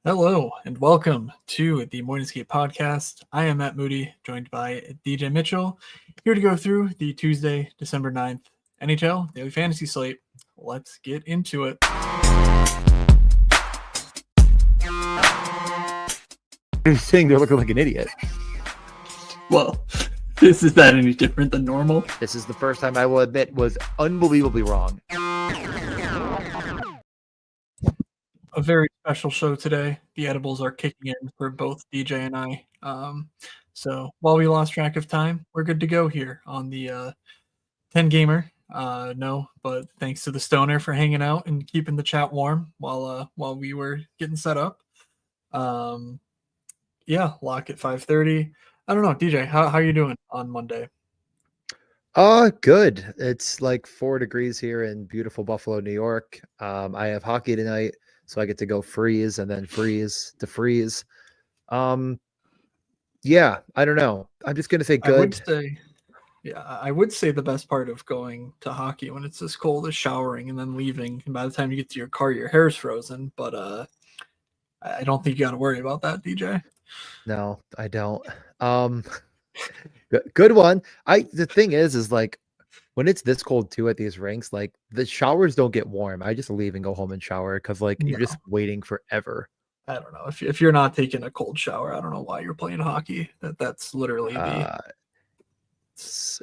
Hello and welcome to the Morningscape podcast. I am Matt Moody, joined by DJ Mitchell, here to go through the Tuesday, December 9th NHL Daily Fantasy Slate. Let's get into it. You're saying they're looking like an idiot. Well, is that any different than normal? This is the first time I will admit was unbelievably wrong. A very special show today. The edibles are kicking in for both DJ and I. So while we lost track of time, we're good to go here on the 10 gamer. No, but thanks to the stoner for hanging out and keeping the chat warm while we were getting set up. Yeah, lock at 5:30. I don't know, DJ, how are you doing on Monday? Good. It's like 4 degrees here in beautiful Buffalo, New York. I have hockey tonight, so I get to go freeze and then freeze to freeze. Yeah, I don't know. I'm just gonna say good. I would say the best part of going to hockey when it's this cold is showering and then leaving. And by the time you get to your car, your hair's frozen. But I don't think you got to worry about that, DJ. No, I don't. Good one. The thing is like when it's this cold too at these rinks, like the showers don't get warm. I just leave and go home and shower because you're just waiting forever. I don't know. If you're not taking a cold shower, I don't know why you're playing hockey. That's literally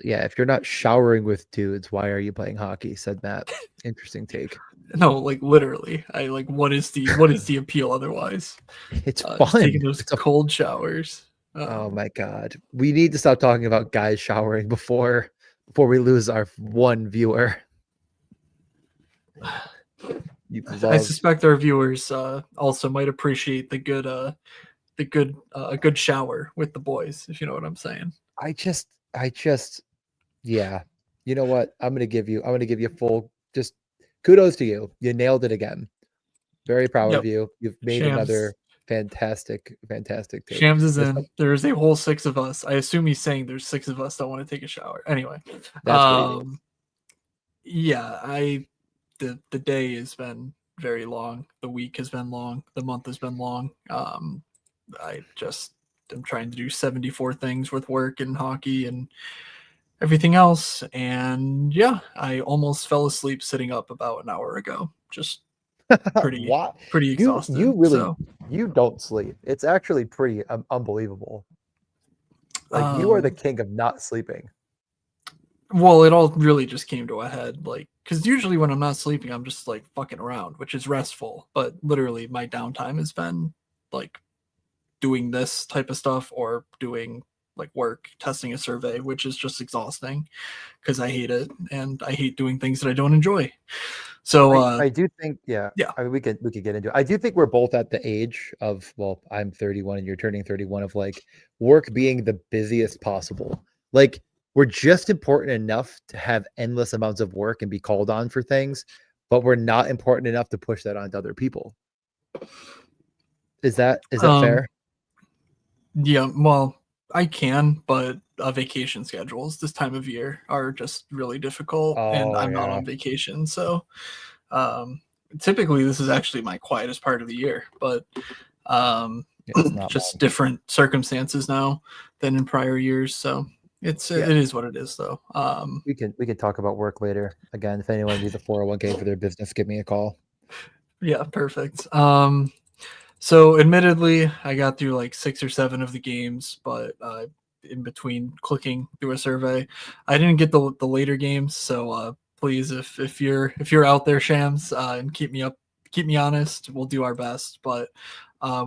yeah, if you're not showering with dudes, why are you playing hockey? Said Matt. Interesting take. No, like literally. What is the appeal otherwise? It's fun. Taking those cold showers. Oh my god. We need to stop talking about guys showering before we lose our one viewer. I suspect our viewers also might appreciate a good shower with the boys, if you know what I'm saying. I just yeah. You know what? I'm gonna give you full just kudos to you. You nailed it again. Very proud of you. You've made another fantastic take. Shams is in. There's a whole 6 of us. I assume he's saying there's 6 of us that want to take a shower. Anyway. That's yeah, the day has been very long. The week has been long. The month has been long. I just am trying to do 74 things with work and hockey and everything else. And yeah, I almost fell asleep sitting up about an hour ago. Just pretty exhausted. You don't sleep. It's actually pretty unbelievable. You are the king of not sleeping. Well, it all really just came to a head, because usually when I'm not sleeping, I'm just fucking around, which is restful. But literally, my downtime has been doing this type of stuff or doing work, testing a survey, which is just exhausting because I hate it and I hate doing things that I don't enjoy. So I do think, yeah. I mean, we could get into it. I do think we're both at the age of, well, I'm 31 and you're turning 31 of work being the busiest possible. We're just important enough to have endless amounts of work and be called on for things, but we're not important enough to push that onto other people. Is that fair? Yeah, well, I can, but vacation schedules this time of year are just really difficult, and I'm not on vacation. So typically this is actually my quietest part of the year, but just different circumstances now than in prior years. So it is what it is, though. We can talk about work later. Again, if anyone needs a 401k for their business, give me a call. Yeah, perfect. So admittedly, I got through 6 or 7 of the games, but in between clicking through a survey, I didn't get the later games. So please, if you're out there, Shams, and keep me honest, we'll do our best. But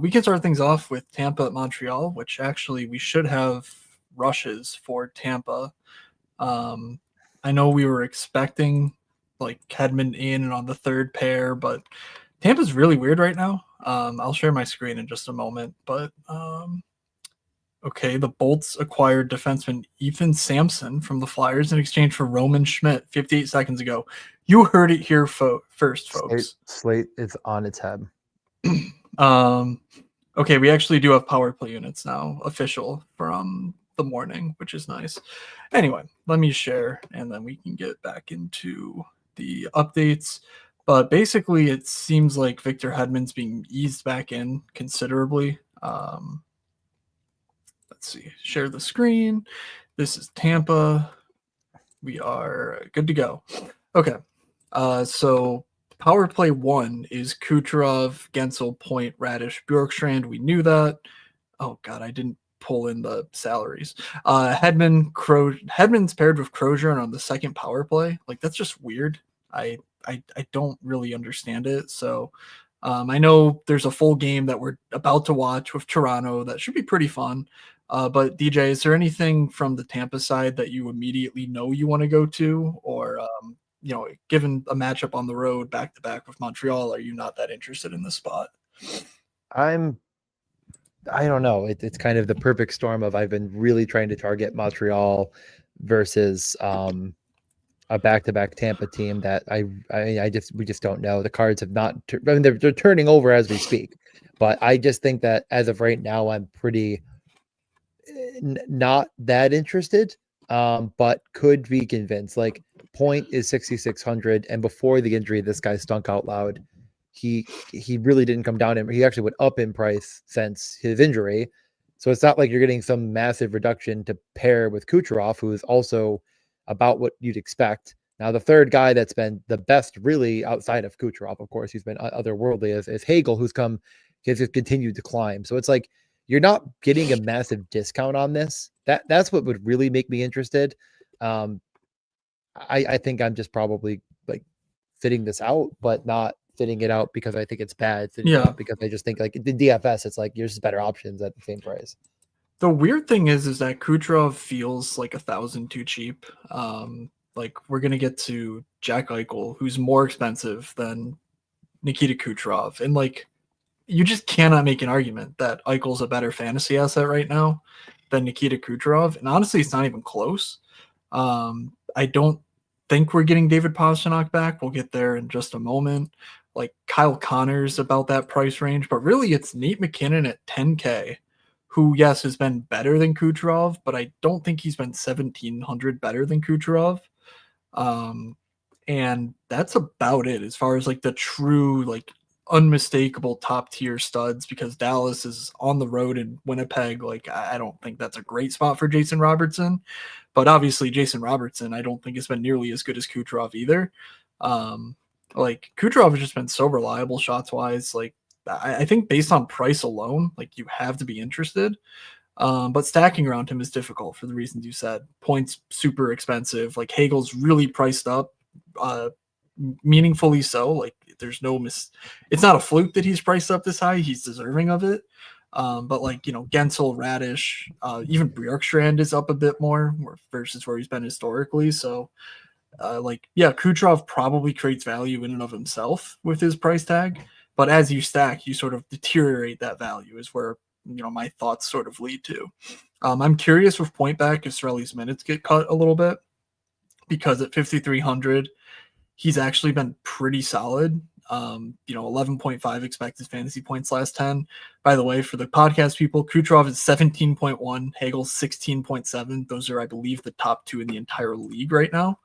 we can start things off with Tampa at Montreal, which actually we should have rushes for Tampa. I know we were expecting Hedman in and on the third pair, but Tampa's really weird right now. I'll share my screen in just a moment, but okay, the Bolts acquired defenseman Ethan Sampson from the Flyers in exchange for Roman Schmidt 58 seconds ago. You heard it here first, folks. Slate is on its head. Okay, we actually do have power play units now, official from the morning, which is nice. Anyway, let me share, and then we can get back into the updates. But basically, it seems like Victor Hedman's being eased back in considerably. Let's see, share the screen. This is Tampa. We are good to go. Okay. So power play 1 is Kucherov, Gensel, Point, Radish, Bjorkstrand. We knew that. Oh God, I didn't pull in the salaries. Hedman's paired with Crozier on the second power play. Like that's just weird. I don't really understand it. So I know there's a full game that we're about to watch with Toronto that should be pretty fun. But DJ, is there anything from the Tampa side that you immediately know you want to go to, or given a matchup on the road back to back with Montreal, are you not that interested in this spot? I don't know. It's kind of the perfect storm of I've been really trying to target Montreal versus a back-to-back Tampa team that we just don't know. The cards have not. I mean, they're turning over as we speak, but I just think that as of right now, I'm pretty not that interested. But could be convinced. Like Point is 6,600, and before the injury, this guy stunk out loud. He really didn't come down. He actually went up in price since his injury. So it's not like you're getting some massive reduction to pair with Kucherov, who is also about what you'd expect. Now, the third guy that's been the best, really, outside of Kucherov, of course, he's been otherworldly, is Hagel, who's continued to climb. So it's like you're not getting a massive discount on this. That's what would really make me interested. I think I'm just probably like fitting this out, but not fitting it out because I think it's bad. Fitting it out because I just think like the DFS, it's like there's just better options at the same price. The weird thing is that Kucherov feels like 1,000 too cheap. Like we're gonna get to Jack Eichel, who's more expensive than Nikita Kucherov, and like you just cannot make an argument that Eichel's a better fantasy asset right now than Nikita Kucherov, and honestly, it's not even close. I don't think we're getting David Pastrnak back. We'll get there in just a moment. Like Kyle Connor's about that price range, but really it's Nate McKinnon at 10K, who, yes, has been better than Kucherov, but I don't think he's been 1,700 better than Kucherov. And that's about it as far as like the true, like unmistakable top tier studs, because Dallas is on the road in Winnipeg. Like, I don't think that's a great spot for Jason Robertson, but obviously Jason Robertson, I don't think has been nearly as good as Kucherov either. Like Kucherov has just been so reliable shots wise. Like, I think based on price alone, like you have to be interested. But stacking around him is difficult for the reasons you said. Points super expensive. Like Hagel's really priced up, meaningfully so. Like there's no it's not a fluke that he's priced up this high. He's deserving of it. But like, Gensel, Radish, even Bjorkstrand is up a bit more versus where he's been historically. So Kucherov probably creates value in and of himself with his price tag. But as you stack, you sort of deteriorate that value is where, my thoughts sort of lead to. I'm curious with point back if Cirelli's minutes get cut a little bit, because at 5,300, he's actually been pretty solid. 11.5 expected fantasy points last 10. By the way, for the podcast people, Kucherov is 17.1, Hagel's 16.7. Those are, I believe, the top two in the entire league right now.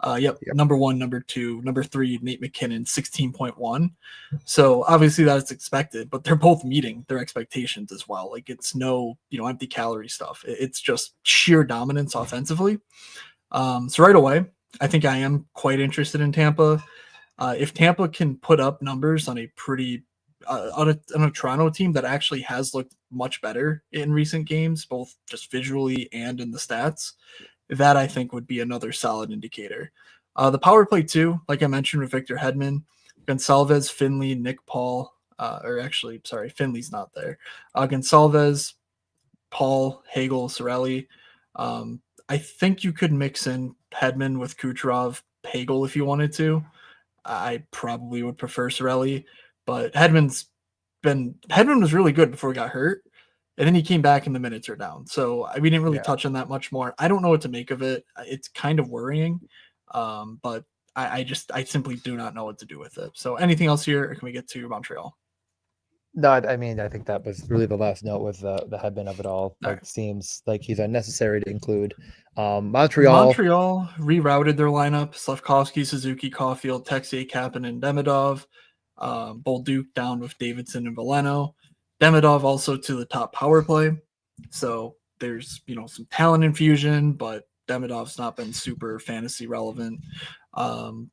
Yep. Number 1, number 2, number 3, Nate McKinnon, 16.1. So obviously that's expected, but they're both meeting their expectations as well. Like it's no, empty calorie stuff. It's just sheer dominance offensively. So right away, I think I am quite interested in Tampa. If Tampa can put up numbers on a pretty on a Toronto team that actually has looked much better in recent games, both just visually and in the stats, that I think would be another solid indicator. The power play too, like I mentioned with Victor Hedman, Gonsalves, Finley, Nick Paul, Finley's not there. Gonsalves, Paul, Hagel, Cirelli. I think you could mix in Hedman with Kucherov, Hagel if you wanted to. I probably would prefer Cirelli, but Hedman was really good before he got hurt. And then he came back and the minutes are down. So we didn't really touch on that much more. I don't know what to make of it. It's kind of worrying. But I simply do not know what to do with it. So anything else here, or can we get to Montreal? No, I mean, I think that was really the last note with the headman of it all. Like, Right. seems like he's unnecessary to include. Montreal. Montreal rerouted their lineup: Slavkovsky, Suzuki, Caulfield, Texier, Kapanen, and Demidov. Bolduc down with Davidson and Veleno. Demidov also to the top power play. So there's some talent infusion, but Demidov's not been super fantasy relevant. Um,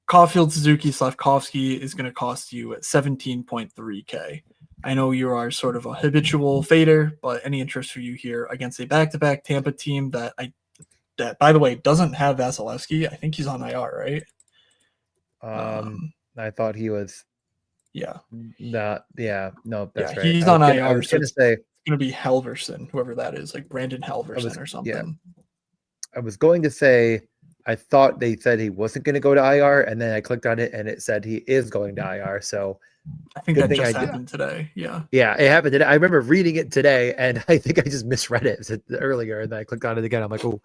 Caulfield, Suzuki, Slavkovsky is going to cost you at 17.3K. I know you are sort of a habitual fader, but any interest for you here against a back-to-back Tampa team that, by the way, doesn't have Vasilevsky. I think he's on IR, right? I thought he was. Yeah. Not. Yeah. No, that's Yeah, right. he's I was on gonna. I IR, was so gonna it's say. going to be Halverson, whoever that is, like Brandon I was. Halverson or Yeah. something. I was going to say. I thought they said he wasn't going to go to IR, and then I clicked on it, and it said he is going to IR. So I think good that thing I just did. happened today. Yeah. Yeah, it happened today. I remember reading it today, and I think I just misread it earlier, and then I clicked on it again. I'm like, oh,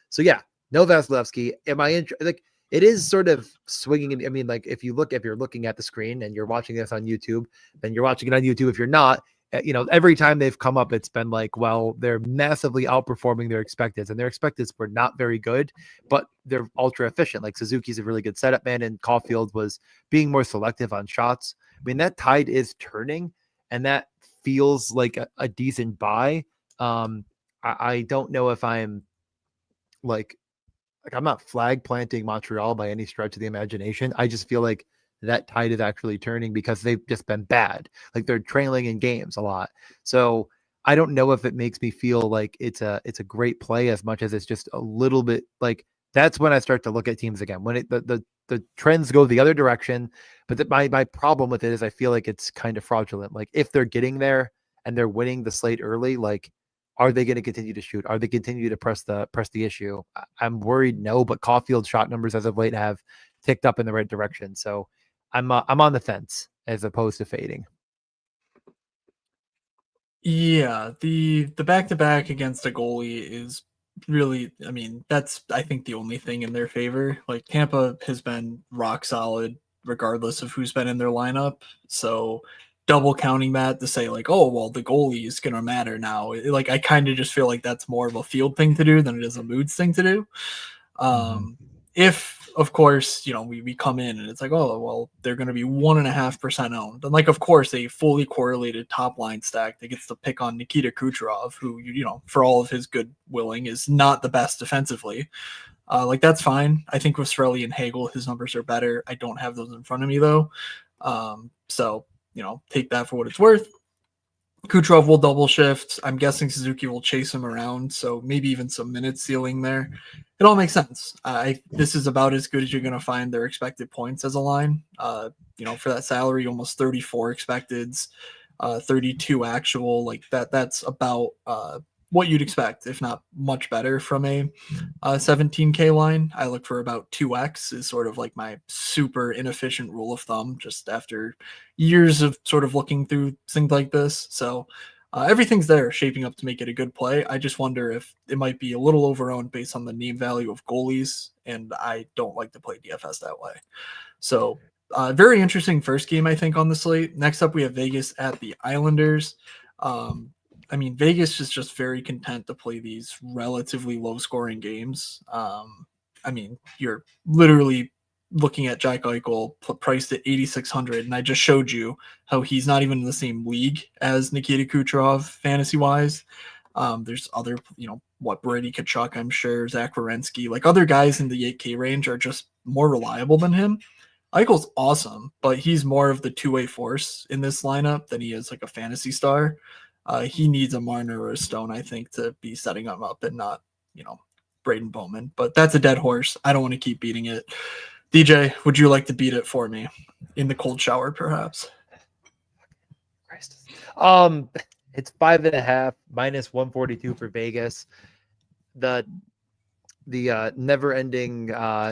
so yeah, no Vasilevsky. Am I like? It is sort of swinging. I mean, like if you're looking at the screen and you're watching this on YouTube, then you're watching it on YouTube. If you're not, every time they've come up, it's been like, well, they're massively outperforming their expecteds, and their expecteds were not very good, but they're ultra efficient. Like Suzuki's a really good setup man, and Caulfield was being more selective on shots. I mean, that tide is turning, and that feels like a decent buy. I don't know if I'm like I'm not flag planting Montreal by any stretch of the imagination. I just feel like that tide is actually turning because they've just been bad. Like they're trailing in games a lot. So I don't know if it makes me feel like it's a great play as much as it's just a little bit like that's when I start to look at teams again. When the trends go the other direction, but my problem with it is I feel like it's kind of fraudulent. Like if they're getting there and they're winning the slate early, like are they going to continue to shoot? Are they continue to press the issue? I'm worried. No, but Caulfield's shot numbers as of late have ticked up in the right direction. So I'm on the fence as opposed to fading. Yeah, the back-to-back against a goalie is really, I mean, that's I think the only thing in their favor. Like Tampa has been rock solid regardless of who's been in their lineup. So double counting that to say like, oh, well, the goalie is going to matter now. Like I kind of just feel like that's more of a field thing to do than it is a moods thing to do. If of course, we come in and it's like, oh, well, they're going to be 1.5% owned. And like, of course, a fully correlated top line stack that gets to pick on Nikita Kucherov, who, for all of his good willing is not the best defensively. Like that's fine. I think with Sorelli and Hagel, his numbers are better. I don't have those in front of me though. So, take that for what it's worth. Kucherov will double shift. I'm guessing Suzuki will chase him around, so maybe even some minute ceiling there. It all makes sense. This is about as good as you're going to find their expected points as a line. For that salary, almost 34 expecteds, 32 actual. Like that. That's about what you'd expect, if not much better from a 17K line. I look for about 2x is sort of like my super inefficient rule of thumb, just after years of sort of looking through things like this. So everything's there shaping up to make it a good play. I just wonder if it might be a little overowned based on the name value of goalies, and I don't like to play DFS that way. So very interesting first game, I think, on the slate. Next up, we have Vegas at the Islanders. I mean, Vegas is just very content to play these relatively low scoring games. I mean, you're literally looking at Jack Eichel priced at 8,600, and I just showed you how he's not even in the same league as Nikita Kucherov fantasy wise. There's other, Brady Kachuk, I'm sure, Zach Werenski, like other guys in the 8K range are just more reliable than him. Eichel's awesome, but he's more of the two-way force in this lineup than he is like a fantasy star. He needs a Marner or a Stone, I think, to be setting him up and not, Braden Bowman. But that's a dead horse. I don't want to keep beating it. DJ, would you like to beat it for me in the cold shower, perhaps? Christ. It's 5.5 minus 142 for Vegas. The never-ending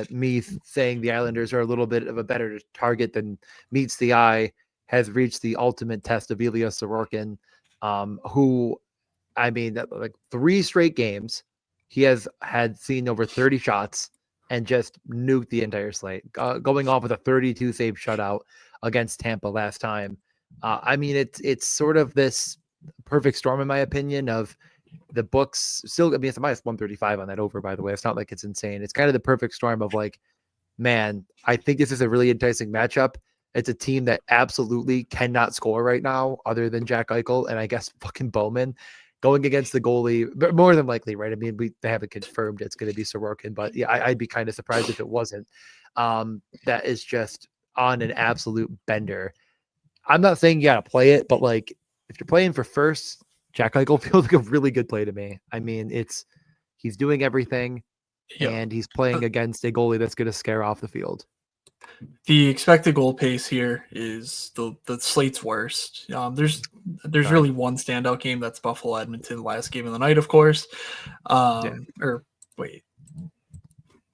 me saying the Islanders are a little bit of a better target than meets the eye has reached the ultimate test of Ilya Sorokin, who, I mean, like 3 straight games, he has had seen over 30 shots and just nuked the entire slate, going off with a 32 save shutout against Tampa last time. I mean, it's sort of this perfect storm, in my opinion, of the books still. I mean, it's a minus 135 on that over, by the way. It's not like it's insane. It's kind of the perfect storm of like, man, I think this is a really enticing matchup. It's a team that absolutely cannot score right now, other than Jack Eichel and I guess fucking Bowman going against the goalie, but more than likely, right? I mean, they haven't confirmed it's going to be Sorokin, but yeah, I'd be kind of surprised if it wasn't. That is just on an absolute bender. I'm not saying you got to play it, but like if you're playing for first, Jack Eichel feels like a really good play to me. I mean, he's doing everything. Yeah. And he's playing against a goalie that's going to scare off the field. The expected goal pace here is the slate's worst. There's really one standout game, that's Buffalo Edmonton, last game of the night, of course. Or wait,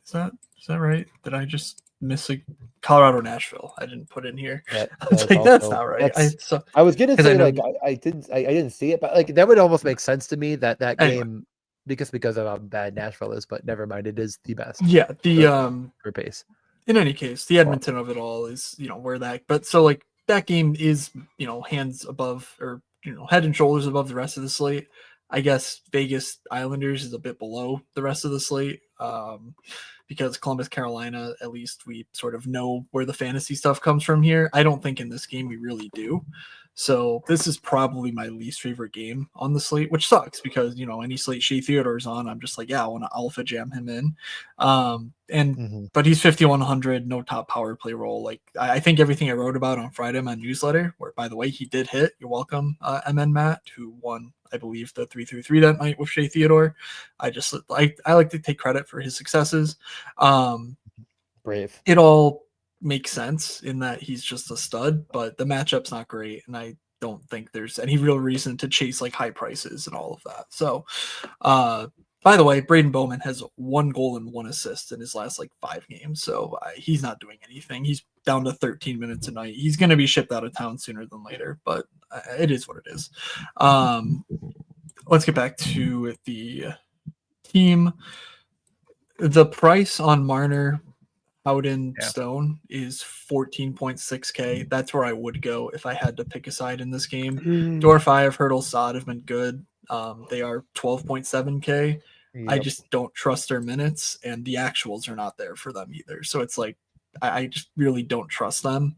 is that right? Did I just miss a Colorado Nashville? I didn't put in here. I was like, that's not right. I was gonna say like I didn't see it, but like that would almost make sense to me that game because of how bad Nashville is, but never mind, it is the best. Yeah, for pace. In any case, the Edmonton of it all is, where that, but so like that game is, hands above, or, head and shoulders above the rest of the slate. I guess Vegas Islanders is a bit below the rest of the slate, because Columbus, Carolina, at least we sort of know where the fantasy stuff comes from here. I don't think in this game we really do. So this is probably my least favorite game on the slate, which sucks because, any slate Shea Theodore's on, I'm just like, yeah, I want to alpha jam him in. But he's 5,100, no top power play role. Like I think everything I wrote about on Friday in my newsletter, where by the way, he did hit, you're welcome, MN Matt, who won, I believe, the 3-3-3 that night with Shea Theodore. I like to take credit for his successes. Brave. It all makes sense in that he's just a stud, but the matchup's not great, and I don't think there's any real reason to chase like high prices and all of that. So, by the way, Braden Bowman has 1 goal and 1 assist in his last like 5 games, so he's not doing anything. He's down to 13 minutes a night. He's going to be shipped out of town sooner than later, but it is what it is. Let's get back to the team. The price on Marner, Howden, Stone is 14.6K. That's where I would go if I had to pick a side in this game. Dorfire, Hurdle, Sod have been good. They are 12.7K. Yep. I just don't trust their minutes, and the actuals are not there for them either. So it's like I just really don't trust them.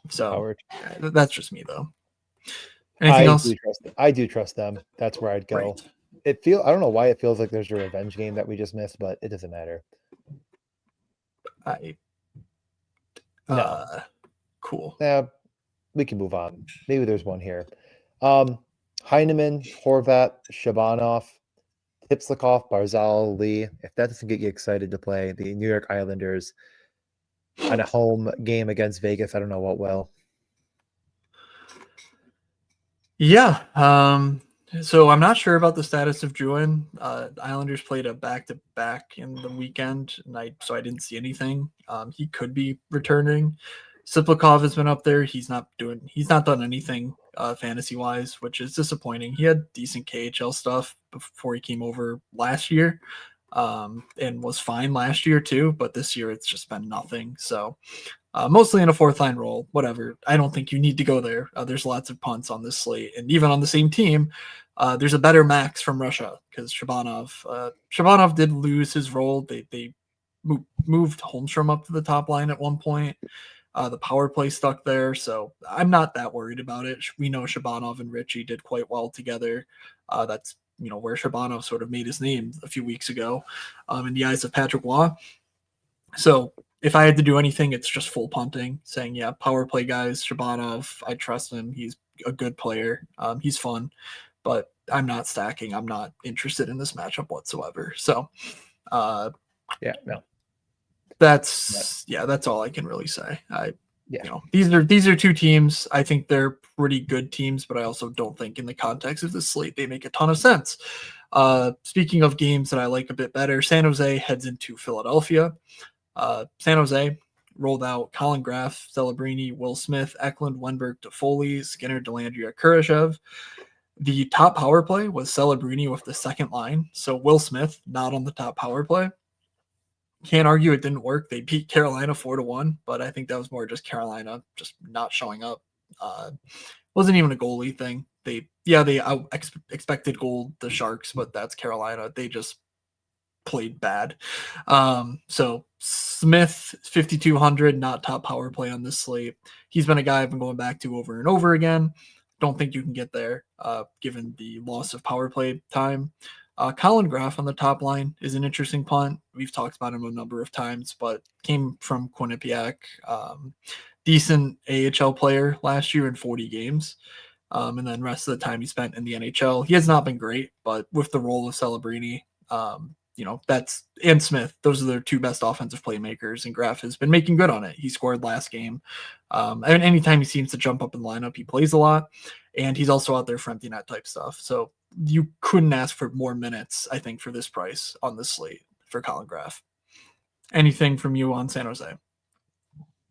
So that's just me though. Anything else? I do trust them. That's where I'd go. Right. I don't know why it feels like there's a revenge game that we just missed, but it doesn't matter. Cool. Yeah, we can move on. Maybe there's one here. Heineman, Horvat, Shabanov, Tipslikov, Barzal, Lee. If that doesn't get you excited to play the New York Islanders on a home game against Vegas, I don't know what will. Yeah. So I'm not sure about the status of Drouin. Islanders played a back-to-back in the weekend, and so I didn't see anything. He could be returning. Siplikov has been up there. He's not done anything fantasy-wise, which is disappointing. He had decent KHL stuff before he came over last year, and was fine last year too, but this year it's just been nothing. So mostly in a 4th-line role, whatever. I don't think you need to go there. There's lots of punts on this slate, and even on the same team, there's a better max from Russia because Shabanov did lose his role. They moved Holmstrom up to the top line at one point. The power play stuck there, so I'm not that worried about it. We know Shabanov and Ritchie did quite well together. That's where Shabanov sort of made his name a few weeks ago in the eyes of Patrick Waugh. So if I had to do anything, it's just full punting, saying, yeah, power play guys, Shabanov, I trust him. He's a good player. He's fun, but I'm not stacking. I'm not interested in this matchup whatsoever. So, that's all I can really say. These are 2 teams. I think they're pretty good teams, but I also don't think in the context of this slate, they make a ton of sense. Speaking of games that I like a bit better, San Jose heads into Philadelphia. San Jose rolled out Colin Graff, Celebrini, Will Smith, Eklund, Wenberg, Toffoli, Skinner, Dellandrea, Kurashev. The top power play was Celebrini with the second line. So Will Smith not on the top power play. Can't argue it didn't work. They beat Carolina 4-1, but I think that was more just Carolina just not showing up. Wasn't even a goalie thing. They expected goal the Sharks, but that's Carolina. They just played bad. So Smith 5,200, not top power play on this slate. He's been a guy I've been going back to over and over again. Don't think you can get there given the loss of power play time. Colin Graf on the top line is an interesting punt. We've talked about him a number of times, but came from Quinnipiac. Decent AHL player last year in 40 games. And then rest of the time he spent in the NHL. He has not been great, but with the role of Celebrini, that's and Smith. Those are their two best offensive playmakers, and Graf has been making good on it. He scored last game. And anytime he seems to jump up in the lineup, he plays a lot, and he's also out there for empty net type stuff. So you couldn't ask for more minutes, I think, for this price on this slate for Colin Graf. Anything from you on San Jose?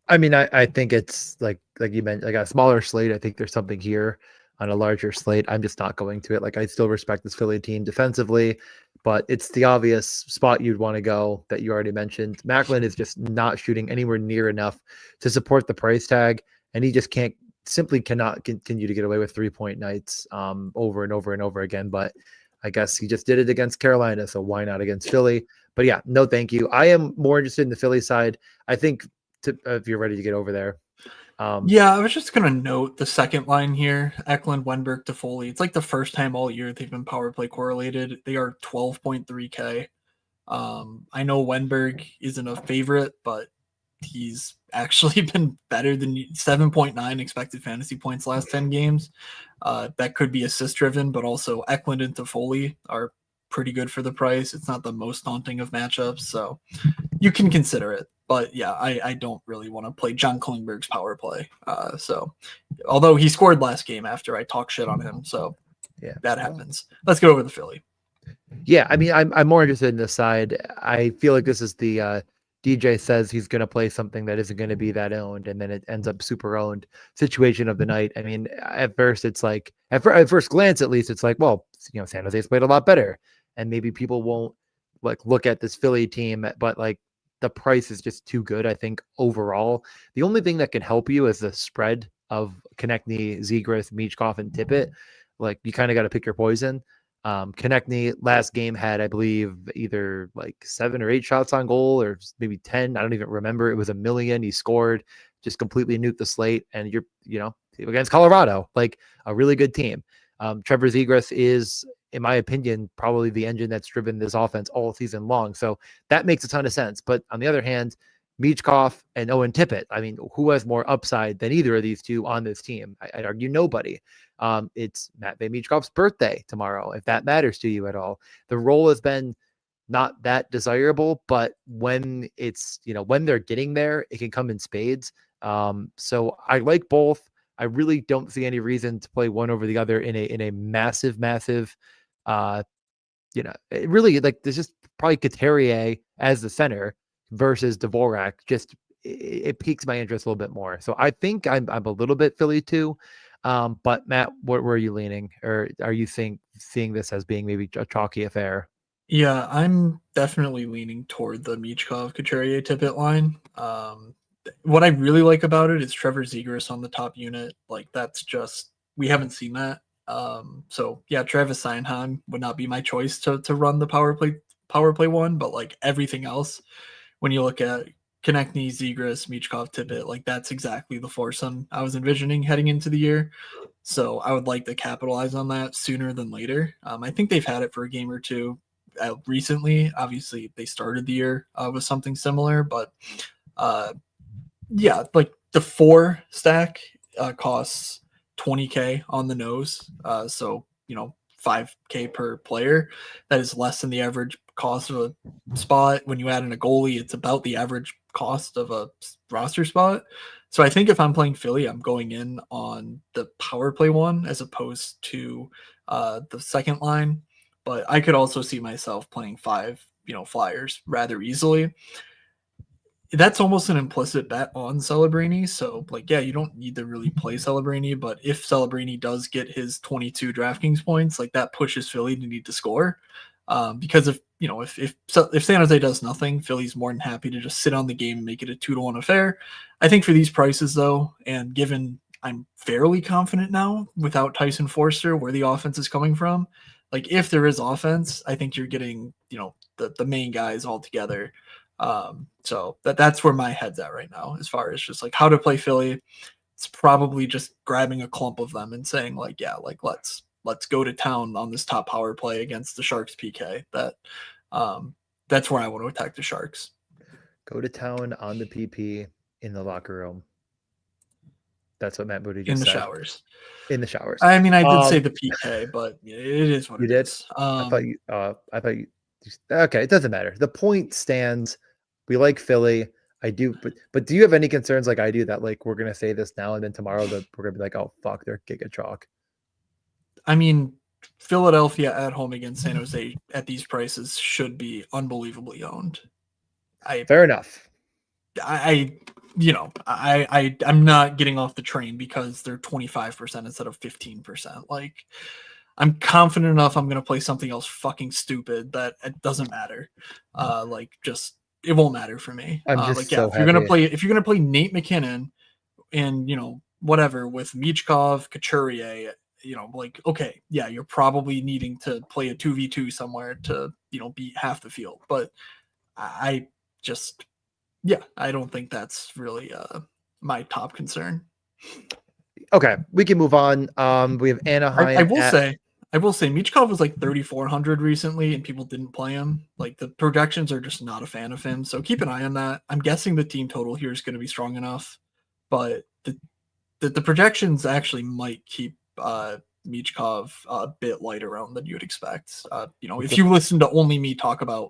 I mean, I think it's like you mentioned, like a smaller slate. I think there's something here on a larger slate. I'm just not going to it. Like, I still respect this Philly team defensively, but it's the obvious spot you'd want to go that you already mentioned. Macklin is just not shooting anywhere near enough to support the price tag, and he just cannot continue to get away with 3-point nights over and over and over again. But I guess he just did it against Carolina, so why not against Philly? But yeah, no, thank you. I am more interested in the Philly side. I think if you're ready to get over there. Yeah, I was just going to note the second line here, Eklund, Wenberg, Toffoli. It's like the first time all year they've been power play correlated. They are 12.3K. I know Wenberg isn't a favorite, but he's actually been better than 7.9 expected fantasy points last 10 games. That could be assist driven, but also Eklund and Toffoli are pretty good for the price. It's not the most daunting of matchups, so you can consider it. But yeah, I don't really want to play John Klingberg's power play. So although he scored last game after I talked shit on him, so yeah, that happens. Let's go over the Philly. Yeah, I mean, I'm more interested in this side. I feel like this is the DJ says he's going to play something that isn't going to be that owned, and then it ends up super owned situation of the night. I mean, at first it's like, at first glance at least, it's like, well, San Jose's played a lot better, and maybe people won't like look at this Philly team, but like the price is just too good. I think overall, the only thing that can help you is the spread of Konechny, Zegras, Michkov, and Tippett. Like, you kind of got to pick your poison. Konechny last game had, I believe, either like 7 or 8 shots on goal, or maybe 10. I don't even remember. It was 1 million. He scored, just completely nuked the slate. And you're, against Colorado, like a really good team. Trevor Zegras is, in my opinion, probably the engine that's driven this offense all season long. So that makes a ton of sense. But on the other hand, Michkov and Owen Tippett, I mean, who has more upside than either of these two on this team? I'd argue nobody. It's Matvei Michkov's birthday tomorrow, if that matters to you at all. The role has been not that desirable, but when it's, when they're getting there, it can come in spades. So I like both. I really don't see any reason to play one over the other in a massive, it really, like, there's just probably Couturier as the center versus Dvorak. Just it piques my interest a little bit more. So I think I'm a little bit Philly too. But Matt, where are you leaning, or are you seeing this as being maybe a chalky affair? Yeah, I'm definitely leaning toward the Michkov Couturier Tippett line. What I really like about it is Trevor Zegras on the top unit. Like, that's just, we haven't seen that. So yeah, Travis Seinheim would not be my choice to run the power play one, but like everything else, when you look at Konechny, Zegras, Michkov, Tippett, like that's exactly the foursome I was envisioning heading into the year. So I would like to capitalize on that sooner than later. I think they've had it for a game or two recently. Obviously, they started the year with something similar, but yeah, like the 4 stack costs 20K on the nose. So, 5K per player. That is less than the average cost of a spot. When you add in a goalie, it's about the average cost of a roster spot. So I think if I'm playing Philly, I'm going in on the power play one as opposed to the second line. But I could also see myself playing 5, Flyers rather easily. That's almost an implicit bet on Celebrini. So, like, yeah, you don't need to really play Celebrini, but if Celebrini does get his 22 DraftKings points, like, that pushes Philly to need to score. Because if San Jose does nothing, Philly's more than happy to just sit on the game and make it a 2-1 affair. I think for these prices, though, and given I'm fairly confident now without Tyson Forster where the offense is coming from. Like if there is offense, I think you're getting, the main guys all together. So that's where my head's at right now, as far as just like how to play Philly. It's probably just grabbing a clump of them and saying like, yeah, like let's go to town on this top power play against the Sharks PK. That's where I want to attack the Sharks. Go to town on the PP in the locker room. That's what Matt Moody just in the said. Showers. In the showers. I mean, I did say the PK, but it is what you it did? is. I thought you. Okay, it doesn't matter. The point stands. We like Philly. I do, but do you have any concerns like I do that like we're gonna say this now and then tomorrow that we're gonna be like, oh fuck, they're giga chalk? I mean, Philadelphia at home against San Jose at these prices should be unbelievably owned. Fair enough. I'm not getting off the train because they're 25% instead of 15%. Like, I'm confident enough I'm going to play something else fucking stupid that it doesn't matter. It won't matter for me. I'm just so if happy. If you're going to play Nate McKinnon and, whatever with Michkov, Couturier, okay, yeah, you're probably needing to play a 2v2 somewhere to, beat half the field. But I don't think that's really my top concern. Okay, we can move on. We have Anaheim. I will say Michkov was like 3,400 recently and people didn't play him. Like the projections are just not a fan of him. So keep an eye on that. I'm guessing the team total here is going to be strong enough, but the projections actually might keep Michkov a bit lighter around than you would expect. If you listen to only me talk about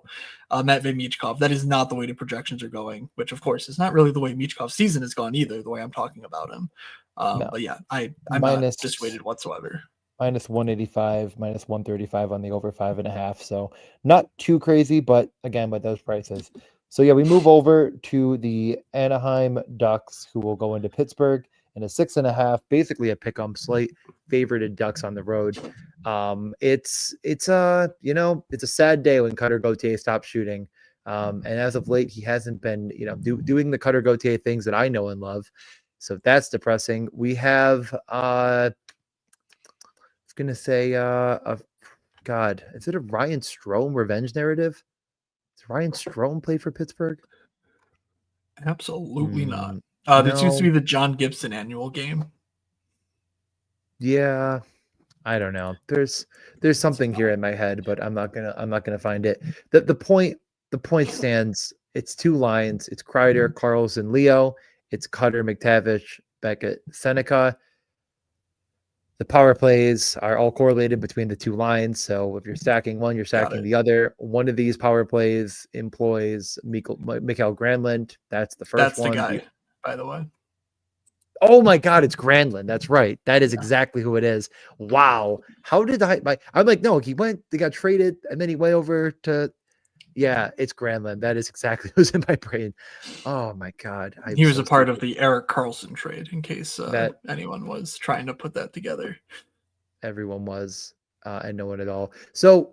Matvei Michkov, that is not the way the projections are going, which of course is not really the way Michkov's season has gone either, the way I'm talking about him. No. But yeah, I'm not dissuaded whatsoever. Minus 185, minus 135 on the over 5.5. So not too crazy, but again, with those prices. So yeah, we move over to the Anaheim Ducks, who will go into Pittsburgh in a 6.5, basically a pick-em slate, favorited Ducks on the road. It's a sad day when Cutter Gauthier stops shooting. And as of late, he hasn't been, doing the Cutter Gauthier things that I know and love. So that's depressing. We have gonna say God, is it a Ryan Strome revenge narrative? Does Ryan Strome play for Pittsburgh? Absolutely not. That seems to be the John Gibson annual game. Yeah, I don't know. There's something here in my head, but I'm not gonna find it. The point stands. It's two lines. It's Kreider, Carlson, Leo. It's Cutter, McTavish, Beckett, Seneca. The power plays are all correlated between the two lines. So if you're stacking one, you're stacking the other. One of these power plays employs Mikael Granlund. That's the first one. That's the guy, by the way. Oh my God, it's Granlund. That's right. That is exactly who it is. Wow. How did I'm like, no, they got traded and then he went over to, yeah, it's Granlund. That is exactly who's in my brain. Oh my God. He was a part of the Erik Karlsson trade, in case anyone was trying to put that together. Everyone was, and no one at all. So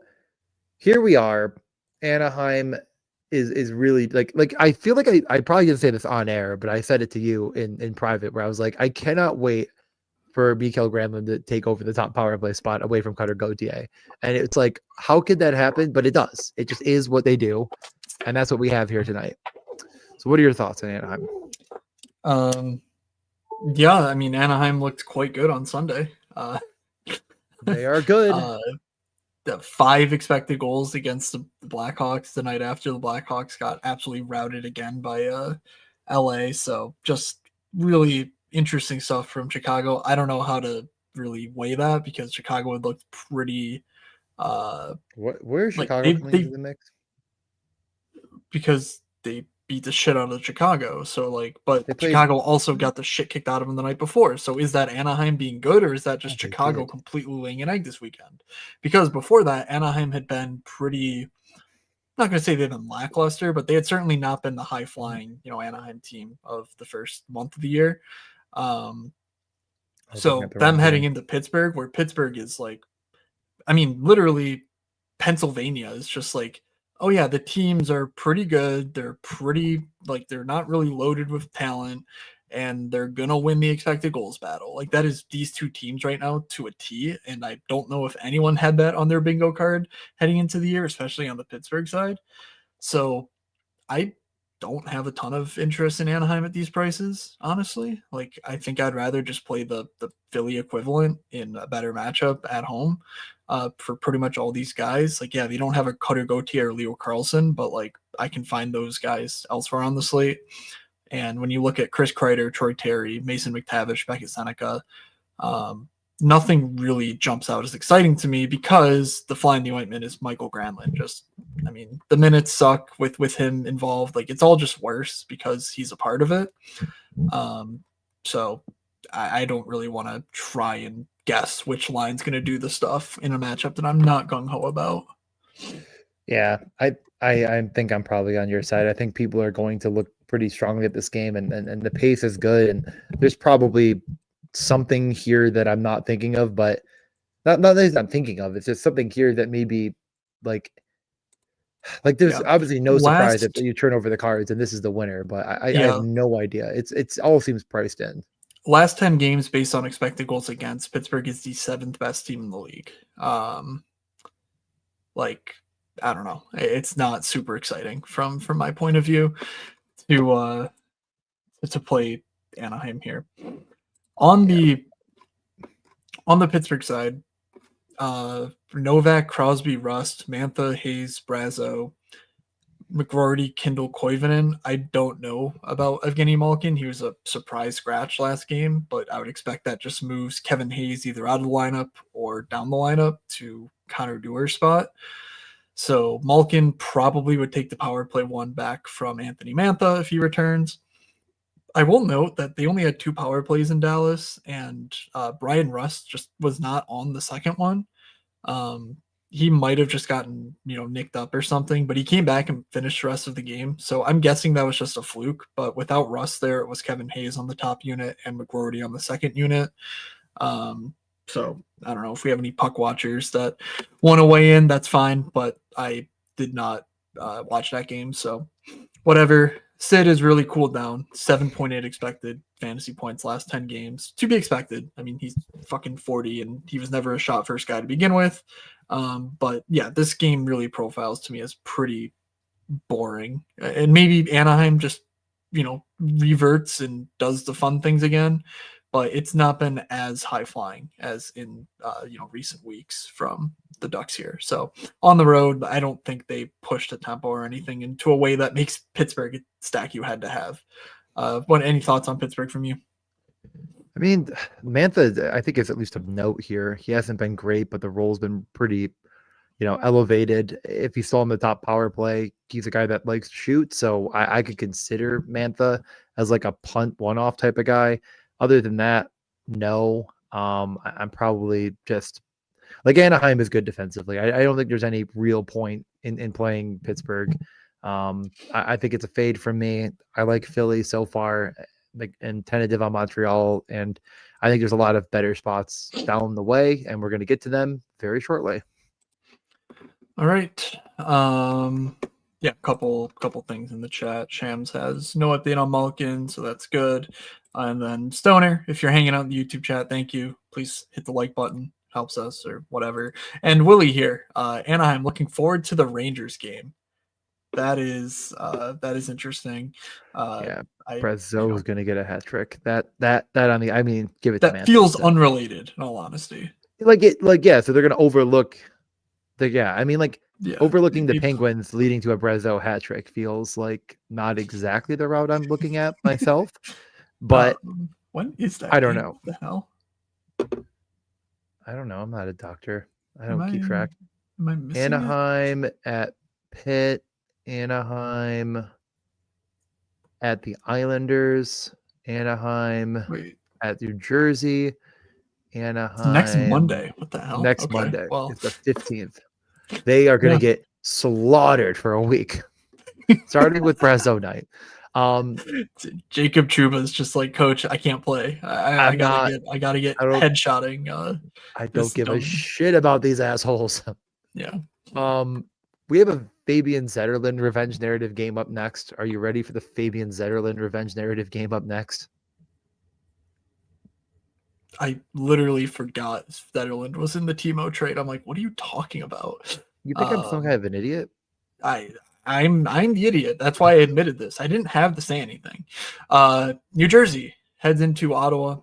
here we are. Anaheim is really like I feel like I probably didn't say this on air, but I said it to you in private where I was like, I cannot wait for Mikael Granlund to take over the top power play spot away from Cutter Gauthier. And it's like, how could that happen? But it does. It just is what they do. And that's what we have here tonight. So what are your thoughts on Anaheim? Yeah, I mean, Anaheim looked quite good on Sunday. They are good. 5 expected goals against the Blackhawks the night after the Blackhawks got absolutely routed again by LA. So just really interesting stuff from Chicago. I don't know how to really weigh that because Chicago had looked pretty. Where's Chicago coming into the mix? Because they beat the shit out of Chicago. So Chicago also got the shit kicked out of them the night before. So is that Anaheim being good, or is that just Chicago completely laying an egg this weekend? Because before that, Anaheim had been pretty, I'm not going to say they've been lackluster, but they had certainly not been the high flying, Anaheim team of the first month of the year. So them heading into Pittsburgh, where Pittsburgh is literally Pennsylvania is just like, oh yeah, the teams are pretty good. They're pretty they're not really loaded with talent. and they're going to win the expected goals battle. Like, that is these two teams right now to a T. And I don't know if anyone had that on their bingo card heading into the year, especially on the Pittsburgh side. So I don't have a ton of interest in Anaheim at these prices, honestly. Like, I think I'd rather just play the Philly equivalent in a better matchup at home for pretty much all these guys. Like, yeah, they don't have a Cutter Gauthier or Leo Carlson, but like I can find those guys elsewhere on the slate. And when you look at Chris Kreider, Troy Terry, Mason McTavish, Beckett Seneca, nothing really jumps out as exciting to me because the fly in the ointment is Michael Granlund. I mean, the minutes suck with him involved. Like, it's all just worse because he's a part of it. So I don't really want to try and guess which line's going to do the stuff in a matchup that I'm not gung ho about. Yeah, I think I'm probably on your side. I think people are going to look pretty strongly at this game, and the pace is good, and there's probably something here that I'm not thinking of, but not that I'm thinking of. It's just something here that maybe like there's obviously no surprise if you turn over the cards and this is the winner, but I have no idea. It's all seems priced in. Last 10 games based on expected goals against, Pittsburgh is the 7th best team in the league. Like, I don't know. It's not super exciting from my point of view to play Anaheim here. On the Pittsburgh side, Novak, Crosby, Rust, Mantha, Hayes, Brazo, McGroarty, Kindle, Koivunen. I don't know about Evgeny Malkin. He was a surprise scratch last game, but I would expect that just moves Kevin Hayes either out of the lineup or down the lineup to Connor Duer's spot. So Malkin probably would take the power play one back from Anthony Mantha if he returns. I will note that they only had 2 power plays in Dallas, and Brian Rust just was not on the second one. He might have just gotten, nicked up or something, but he came back and finished the rest of the game. So I'm guessing that was just a fluke, but without Russ there, it was Kevin Hayes on the top unit and McGroarty on the second unit. So I don't know if we have any puck watchers that want to weigh in, that's fine, but I did not watch that game. So whatever. Sid has really cooled down. 7.8 expected fantasy points last 10 games. To be expected. I mean, he's fucking 40 and he was never a shot first guy to begin with. But yeah, this game really profiles to me as pretty boring. And maybe Anaheim just, reverts and does the fun things again. But it's not been as high flying as in, recent weeks from the Ducks here. So on the road, I don't think they pushed a tempo or anything into a way that makes Pittsburgh a stack you had to have. Any thoughts on Pittsburgh from you? I mean, Mantha, I think is at least of note here. He hasn't been great, but the role's been pretty, elevated. If he's still on the top power play, he's a guy that likes to shoot. So I could consider Mantha as like a punt one-off type of guy. Other than that, no. I'm probably just like Anaheim is good defensively. I don't think there's any real point in playing Pittsburgh. I think it's a fade from me. I like Philly so far, and tentative on Montreal, and I think there's a lot of better spots down the way, and we're going to get to them very shortly. All right. Yeah, couple things in the chat. Shams has no update on Malkin, so that's good. And then Stoner, if you're hanging out in the YouTube chat, thank you. Please hit the like button. Helps us or whatever. And Willie here, Anaheim, looking forward to the Rangers game. That is interesting. Brazo is going to get a hat trick. That on the, I mean, give it that to Mantha. Feels unrelated, in all honesty. So they're going to overlook overlooking the Penguins leading to a Brazo hat trick feels like not exactly the route I'm looking at myself. But when is that? I don't know. What the hell? I don't know. I'm not a doctor. I don't keep track. Am I missing Anaheim at Pitt, Anaheim at the Islanders, Anaheim at New Jersey, Anaheim. Next Monday. What the hell? Next Monday. Well, it's the 15th. They are going to get slaughtered for a week, starting with Brazo night. Jacob Trouba is just like, Coach, I can't play. I gotta get headshotting. I don't give a shit about these assholes. Yeah. We have a Fabian Zetterlund revenge narrative game up next. Are you ready for the Fabian Zetterlund revenge narrative game up next? I literally forgot Zetterlund was in the Timo trade. I'm like, what are you talking about? You think I'm some kind of an idiot? I'm the idiot. That's why I admitted this. I didn't have to say anything. New Jersey heads into Ottawa.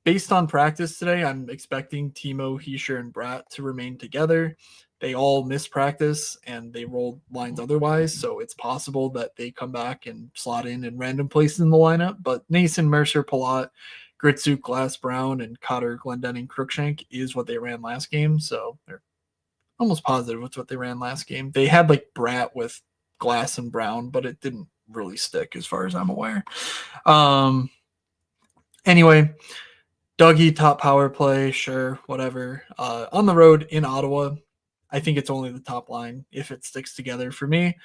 Based on practice today, I'm expecting Timo, Hischier, and Bratt to remain together. They all missed practice and they rolled lines otherwise, so it's possible that they come back and slot in random places in the lineup. But Nason, Mercer, Palat, Gritzuk, Glass, Brown, and Cotter, Glendening, Crookshank is what they ran last game, so they're almost positive it's what they ran last game. They had like Bratt with Glass and Brown, but it didn't really stick as far as I'm aware. Anyway, Dougie, top power play, sure, whatever. On the road in Ottawa, I think it's only the top line if it sticks together for me.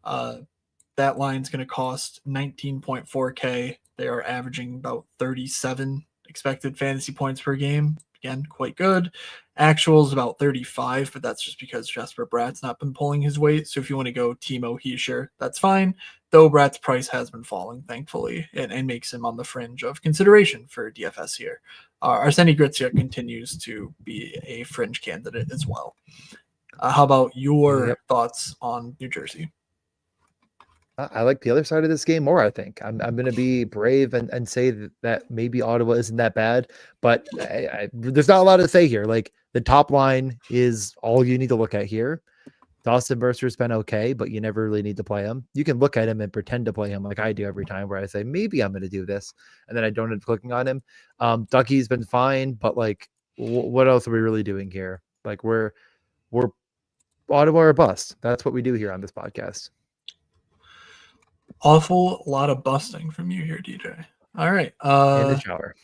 That line's going to cost 19.4K. They are averaging about 37 expected fantasy points per game. Again, quite good. Actuals about 35, but that's just because Jesper Bratt's not been pulling his weight. So if you want to go Timo Hischier, that's fine. Though Bratt's price has been falling, thankfully, and makes him on the fringe of consideration for DFS here. Arseny Gritzuk continues to be a fringe candidate as well. How about your thoughts on New Jersey? I like the other side of this game more, I think. I'm going to be brave and say that maybe Ottawa isn't that bad, but there's not a lot to say here. Like, the top line is all you need to look at here. Dawson Mercer's been okay, but you never really need to play him. You can look at him and pretend to play him like I do every time, where I say, maybe I'm going to do this, and then I don't end up clicking on him. Ducky's been fine, but like, what else are we really doing here? Like, we're Ottawa or bust. That's what we do here on this podcast. Awful lot of busting from you here, DJ. All right. In the shower.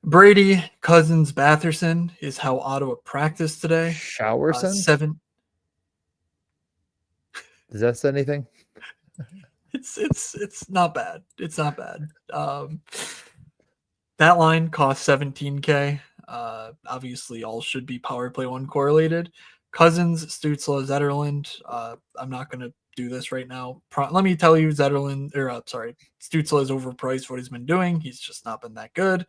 Brady, Cousins, Batherson is how Ottawa practiced today. Showerson? 7. Does that say anything? It's not bad. It's not bad. That line cost 17K. Obviously, all should be power play one correlated. Cousins, Stützle, Zetterlund. I'm not going to do this right now. Let me tell you, Stützle is overpriced for what he's been doing. He's just not been that good.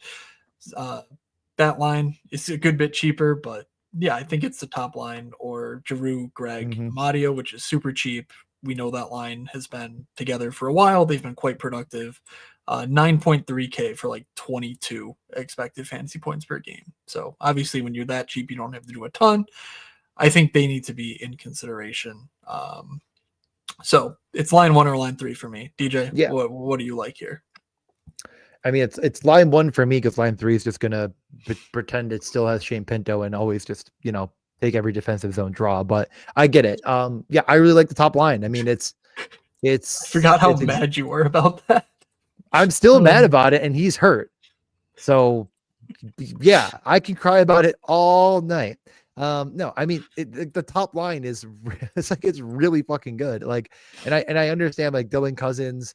That line is a good bit cheaper, but yeah, I think it's the top line, or Giroux, Greg, Mario, which is super cheap. We know that line has been together for a while. They've been quite productive. 9.3K for like 22 expected fantasy points per game. So obviously when you're that cheap, you don't have to do a ton. I think they need to be in consideration. So it's line 1 or line 3 for me. DJ, yeah. What do you like here? I mean, it's line 1 for me because line 3 is just going to pretend it still has Shane Pinto and always just, take every defensive zone draw. But I get it. Yeah, I really like the top line. I mean, it's. I forgot how mad you were about that. I'm still mad about it, and he's hurt. So, yeah, I can cry about it all night. No, I mean, the top line is it's really fucking good. Like, and I understand, like, Dylan Cousins,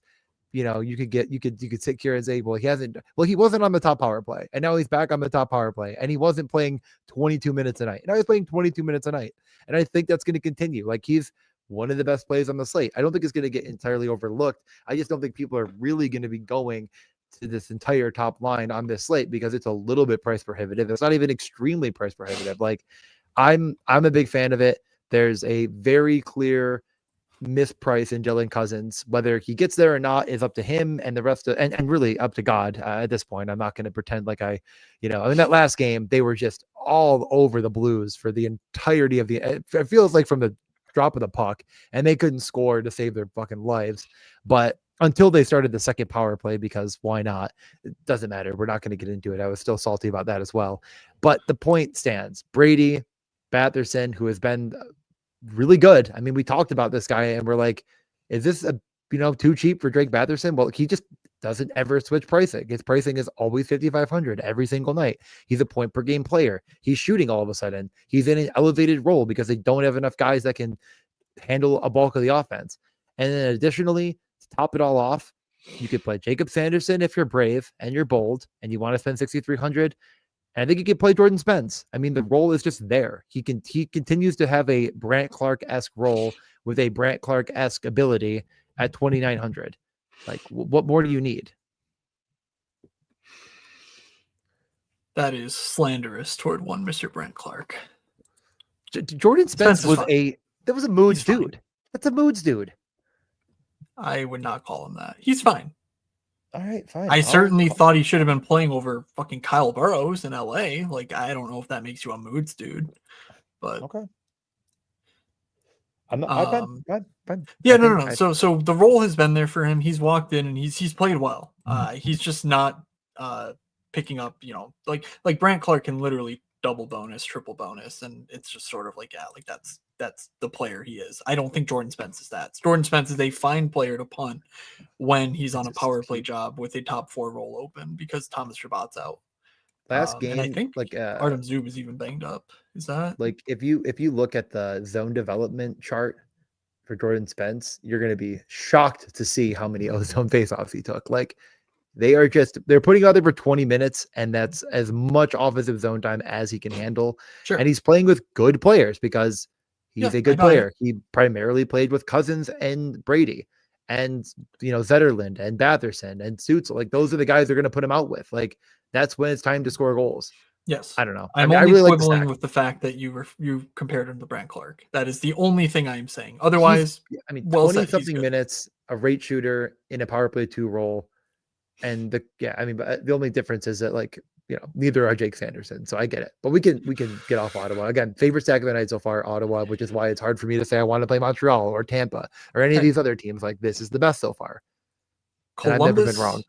you could sit here and say, well, he wasn't on the top power play, and now he's back on the top power play, and he wasn't playing 22 minutes a night. Now he's playing 22 minutes a night, and I think that's going to continue. Like, he's one of the best plays on the slate. I don't think it's going to get entirely overlooked. I just don't think people are really going to be going to this entire top line on this slate because it's a little bit price prohibitive. It's not even extremely price prohibitive. Like, I'm a big fan of it. There's a very clear misprice in Dylan Cousins. Whether he gets there or not is up to him and the rest of, and really up to God at this point. I'm not going to pretend like I mean, that last game, they were just all over the Blues for the entirety of it feels like from the drop of the puck, and they couldn't score to save their fucking lives. But until they started the second power play, because why not? It doesn't matter. We're not going to get into it. I was still salty about that as well. But the point stands. Brady, Batherson, who has been really good. I mean, we talked about this guy and we're like, is this too cheap for Drake Batherson? Well, he just doesn't ever switch pricing. His pricing is always 5,500 every single night. He's a point per game player. He's shooting all of a sudden. He's in an elevated role because they don't have enough guys that can handle a bulk of the offense. And then additionally, to top it all off, you could play Jacob Sanderson if you're brave and you're bold and you want to spend 6,300. And I think you could play Jordan Spence. I mean, the role is just there. He continues to have a Brant Clark-esque role with a Brant Clark-esque ability at 2,900. Like, what more do you need? That is slanderous toward one Mr. Brent Clark. Jordan Spence was fine. That was a moods dude. That's a moods dude. I would not call him that. He's fine. All right, fine. I certainly thought he should have been playing over fucking Kyle Burrows in LA. Like, I don't know if that makes you a moods dude, but okay. I'm not fine. Yeah, no. So the role has been there for him. He's walked in and he's played well. He's just not picking up, like Brant Clark can literally double bonus, triple bonus, and it's just sort of like, yeah, like that's the player he is. I don't think Jordan Spence is that. Jordan Spence is a fine player to punt when he's on a power play job with a top 4 role open because Thomas Chabot's out. Last game, and I think like Artem Zub is even banged up. Is that like if you look at the zone development chart for Jordan Spence, you're going to be shocked to see how many zone faceoffs he took. Like they're putting out there for 20 minutes, and that's as much offensive zone time as he can handle. Sure. And he's playing with good players because he's a good player. He primarily played with Cousins and Brady and Zetterlund and Batherson and Suits. Like those are the guys they're going to put him out with. Like that's when it's time to score goals. Yes. I don't know. I'm only really quibbling with the fact that you compared him to Brant Clark. That is the only thing I am saying. Otherwise, 20-something minutes, a rate shooter in a power play 2 role. And but the only difference is that neither are Jake Sanderson. So I get it. But we can get off Ottawa. Again, favorite stack of the night so far, Ottawa, which is why it's hard for me to say I want to play Montreal or Tampa or any of these other teams. Like this is the best so far. Columbus, and I've never been wrong.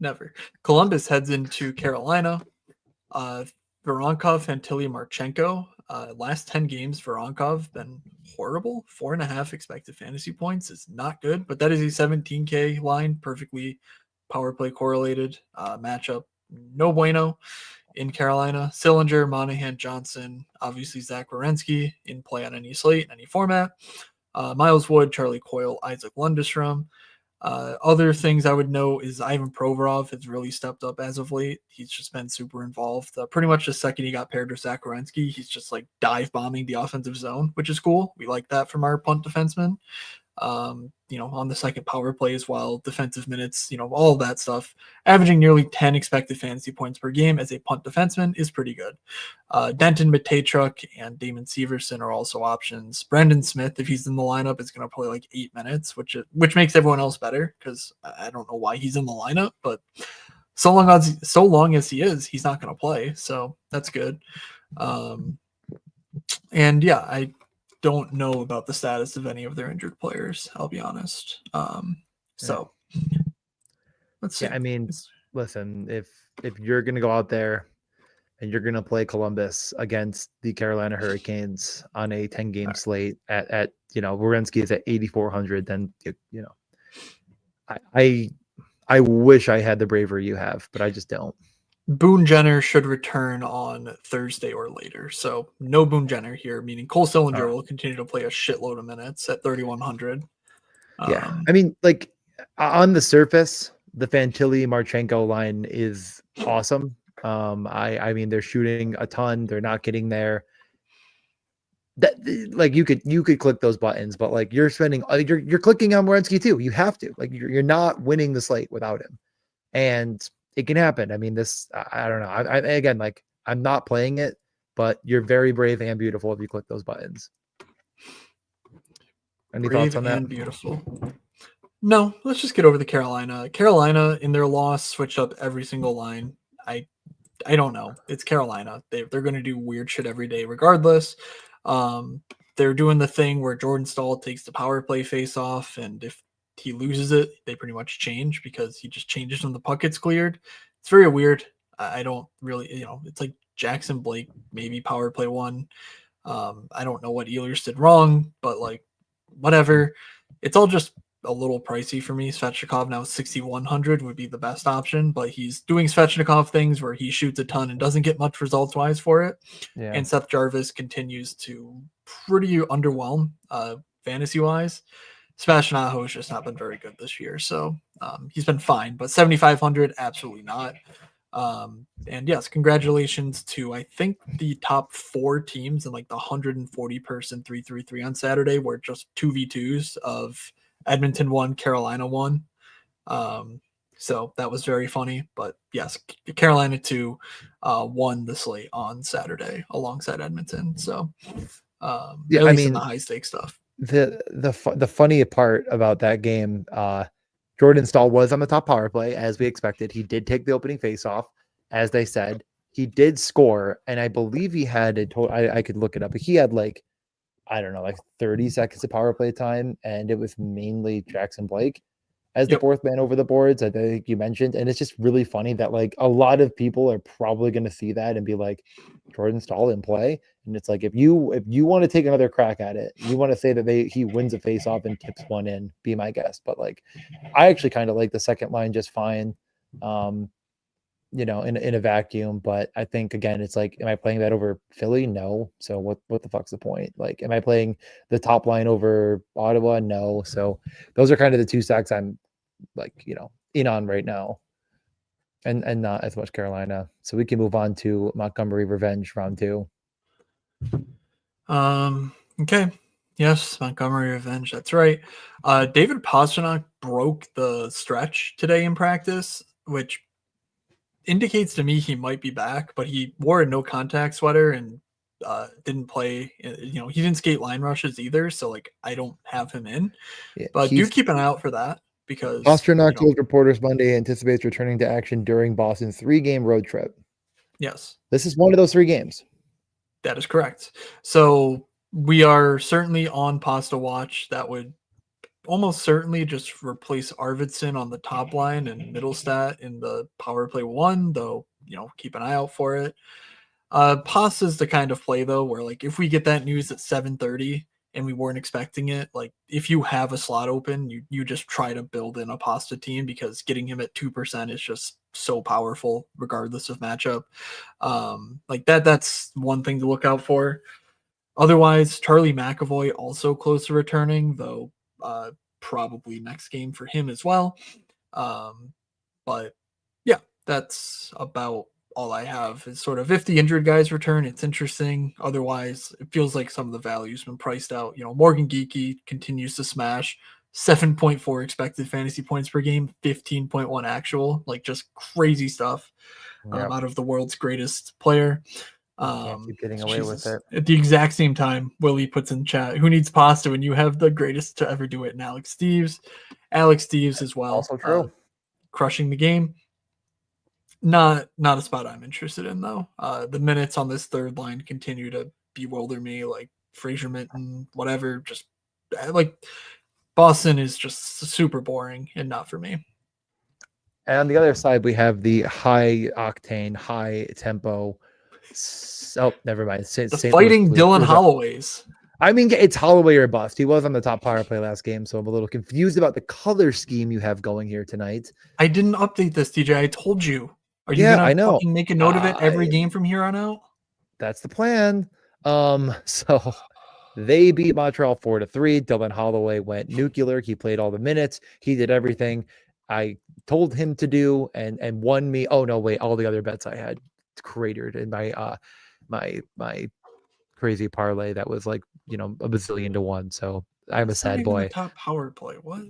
Never. Columbus heads into Carolina. Voronkov and Tilly Marchenko. Last 10 games, Voronkov been horrible. 4.5 expected fantasy points is not good, but that is a 17K line, perfectly power play correlated matchup. No bueno in Carolina. Sillinger, Monahan, Johnson, obviously Zach Werenski in play on any slate, any format. Miles Wood, Charlie Coyle, Isaac Lundestrom. Other things I would know is Ivan Provorov has really stepped up as of late. He's just been super involved. Pretty much the second he got paired with Zach Werenski, he's just like dive bombing the offensive zone, which is cool. We like that from our punt defensemen. On the second power play as well, defensive minutes, all of that stuff. Averaging nearly 10 expected fantasy points per game as a punt defenseman is pretty good. Denton Matejchuk and Damon Severson are also options. Brendan Smith, if he's in the lineup, is going to play like 8 minutes, which makes everyone else better because I don't know why he's in the lineup, but so long as he is, he's not going to play. So that's good. And yeah, I don't know about the status of any of their injured players. I'll be honest. So let's see. Yeah, I mean, listen, if you're going to go out there and you're going to play Columbus against the Carolina Hurricanes on a 10-game slate at Werenski is at 8,400, then I wish I had the bravery you have, but I just don't. Boone Jenner should return on Thursday or later. So no Boone Jenner here, meaning Cole Sillinger will continue to play a shitload of minutes at 3,100. Yeah. I mean, like on the surface, the Fantilli Marchenko line is awesome. I mean, they're shooting a ton. They're not getting there. That like you could click those buttons, but like you're spending, you're clicking on Werenski too. You have to, like, you're not winning the slate without him. And it can happen. I mean, I don't know. I again, like, I'm not playing it, but you're very brave and beautiful if you click those buttons. Any thoughts on that? And beautiful. No, let's just get over the Carolina. Carolina in their loss switched up every single line. I don't know. It's Carolina. They're going to do weird shit every day, regardless. They're doing the thing where Jordan Stahl takes the power play face off, and if he loses it, they pretty much change because he just changes when the puck gets cleared. It's very weird. I don't really, it's like Jackson Blake, maybe power play 1. I don't know what Ehlers did wrong, but like, whatever. It's all just a little pricey for me. Svechnikov now 6,100 would be the best option, but he's doing Svechnikov things where he shoots a ton and doesn't get much results wise for it. Yeah. And Seth Jarvis continues to pretty underwhelm fantasy wise. Sebastian Aho has just not been very good this year. So he's been fine, but 7,500, absolutely not. And yes, congratulations to, I think, the top 4 teams in like the 140 person 3-3-3 on Saturday were just 2v2s of Edmonton 1, Carolina 1. So that was very funny. But yes, Carolina 2 won the slate on Saturday alongside Edmonton. So Yeah, at I least in the mean, high stakes stuff. the funny part about that game, Jordan Stahl was on the top power play as we expected. He did take the opening faceoff, as they said. He did score, and I believe he had a total. I could look it up, but he had like, I don't know, like 30 seconds of power play time, and it was mainly Jackson Blake as the Yep. fourth man over the boards. I think you mentioned, and it's just really funny that like a lot of people are probably going to see that and be like, Jordan Stahl in play, and it's like if you want to take another crack at it, you want to say that he wins a face off and tips one in, be my guest. But like, I actually kind of like the second line just fine. In a vacuum. But I think again, it's like, am I playing that over Philly? No. So what the fuck's the point? Like, am I playing the top line over Ottawa? No. So those are kind of the two stacks I'm like, in on right now. And not as much Carolina. So we can move on to Montgomery Revenge round 2. Okay. Yes, Montgomery Revenge. That's right. David Pastrnak broke the stretch today in practice, which indicates to me he might be back, but he wore a no contact sweater and didn't play. He didn't skate line rushes either, so like I don't have him in. Yeah, But do keep an eye out for that because Pastrnak told reporters Monday anticipates returning to action during Boston's 3-game road trip. Yes, this is one of those 3 games. That is correct. So we are certainly on Pasta watch. That would almost certainly just replace Arvidsson on the top line and Middlestat in the power play 1, though, keep an eye out for it. Pasta is the kind of play though, where like if we get that news at 7:30 and we weren't expecting it, like if you have a slot open, you just try to build in a Pasta team because getting him at 2% is just so powerful regardless of matchup. Like that's one thing to look out for. Otherwise, Charlie McAvoy also close to returning, though probably next game for him as well. But yeah, that's about all I have is sort of if the injured guys return, it's interesting. Otherwise, it feels like some of the value's been priced out. Morgan Geekie continues to smash 7.4 expected fantasy points per game, 15.1 actual, like just crazy stuff out of the world's greatest player. Can't keep getting away with it. At the exact same time, Willie puts in chat, who needs Pasta when you have the greatest to ever do it? And Alex Steves as well. Also true. Crushing the game. Not a spot I'm interested in though. The minutes on this third line continue to bewilder me, like Fraser Minton, whatever. Just like Boston is just super boring and not for me. And on the other side, we have the high octane, high tempo. Oh, never mind. The fighting Dylan Holloways. I mean, it's Holloway or bust. He was on the top power play last game, so I'm a little confused about the color scheme you have going here tonight. I didn't update this, DJ. I told you. Are you gonna fucking make a note of it every game from here on out? That's the plan. So they beat Montreal 4-3. Dylan Holloway went nuclear. He played all the minutes. He did everything I told him to do and won me. Oh no, wait, all the other bets I had cratered in my my crazy parlay that was like, a bazillion to 1. So I'm a sad boy. Top power play. What?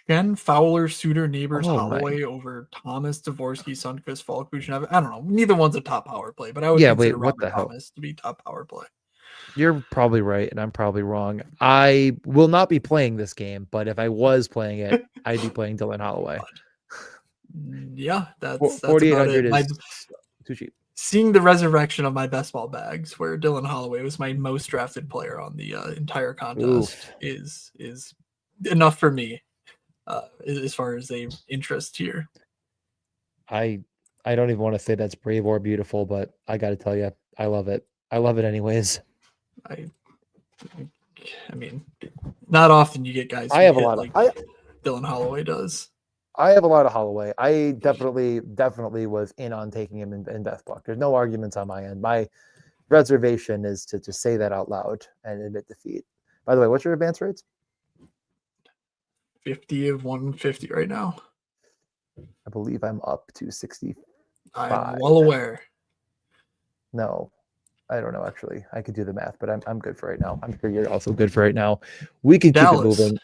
Shen, Fowler, Suter, Neighbors, Holloway over Thomas, Dvorsky, Sundqvist, Falk, Buchanan. I don't know. Neither one's a top power play, but I would consider Robert Thomas to be top power play. You're probably right, and I'm probably wrong. I will not be playing this game, but if I was playing it, I'd be playing Dylan Holloway. Yeah, that's 4,800 is too cheap. Seeing the resurrection of my best ball bags, where Dylan Holloway was my most drafted player on the entire contest, is enough for me as far as a interest here. I don't even want to say that's brave or beautiful, but I got to tell you, I love it. I love it anyways. I mean, not often you get guys who I have a lot like Dylan Holloway does. I have a lot of Holloway. I definitely was in on taking him in best block. There's no arguments on my end. My reservation is to just say that out loud and admit defeat. By the way, what's your advance rates? 50 of 150 right now. I believe I'm up to 65. I'm well aware. No, I don't know. Actually, I could do the math, but I'm good for right now. I'm sure you're also good for right now. We can keep it moving.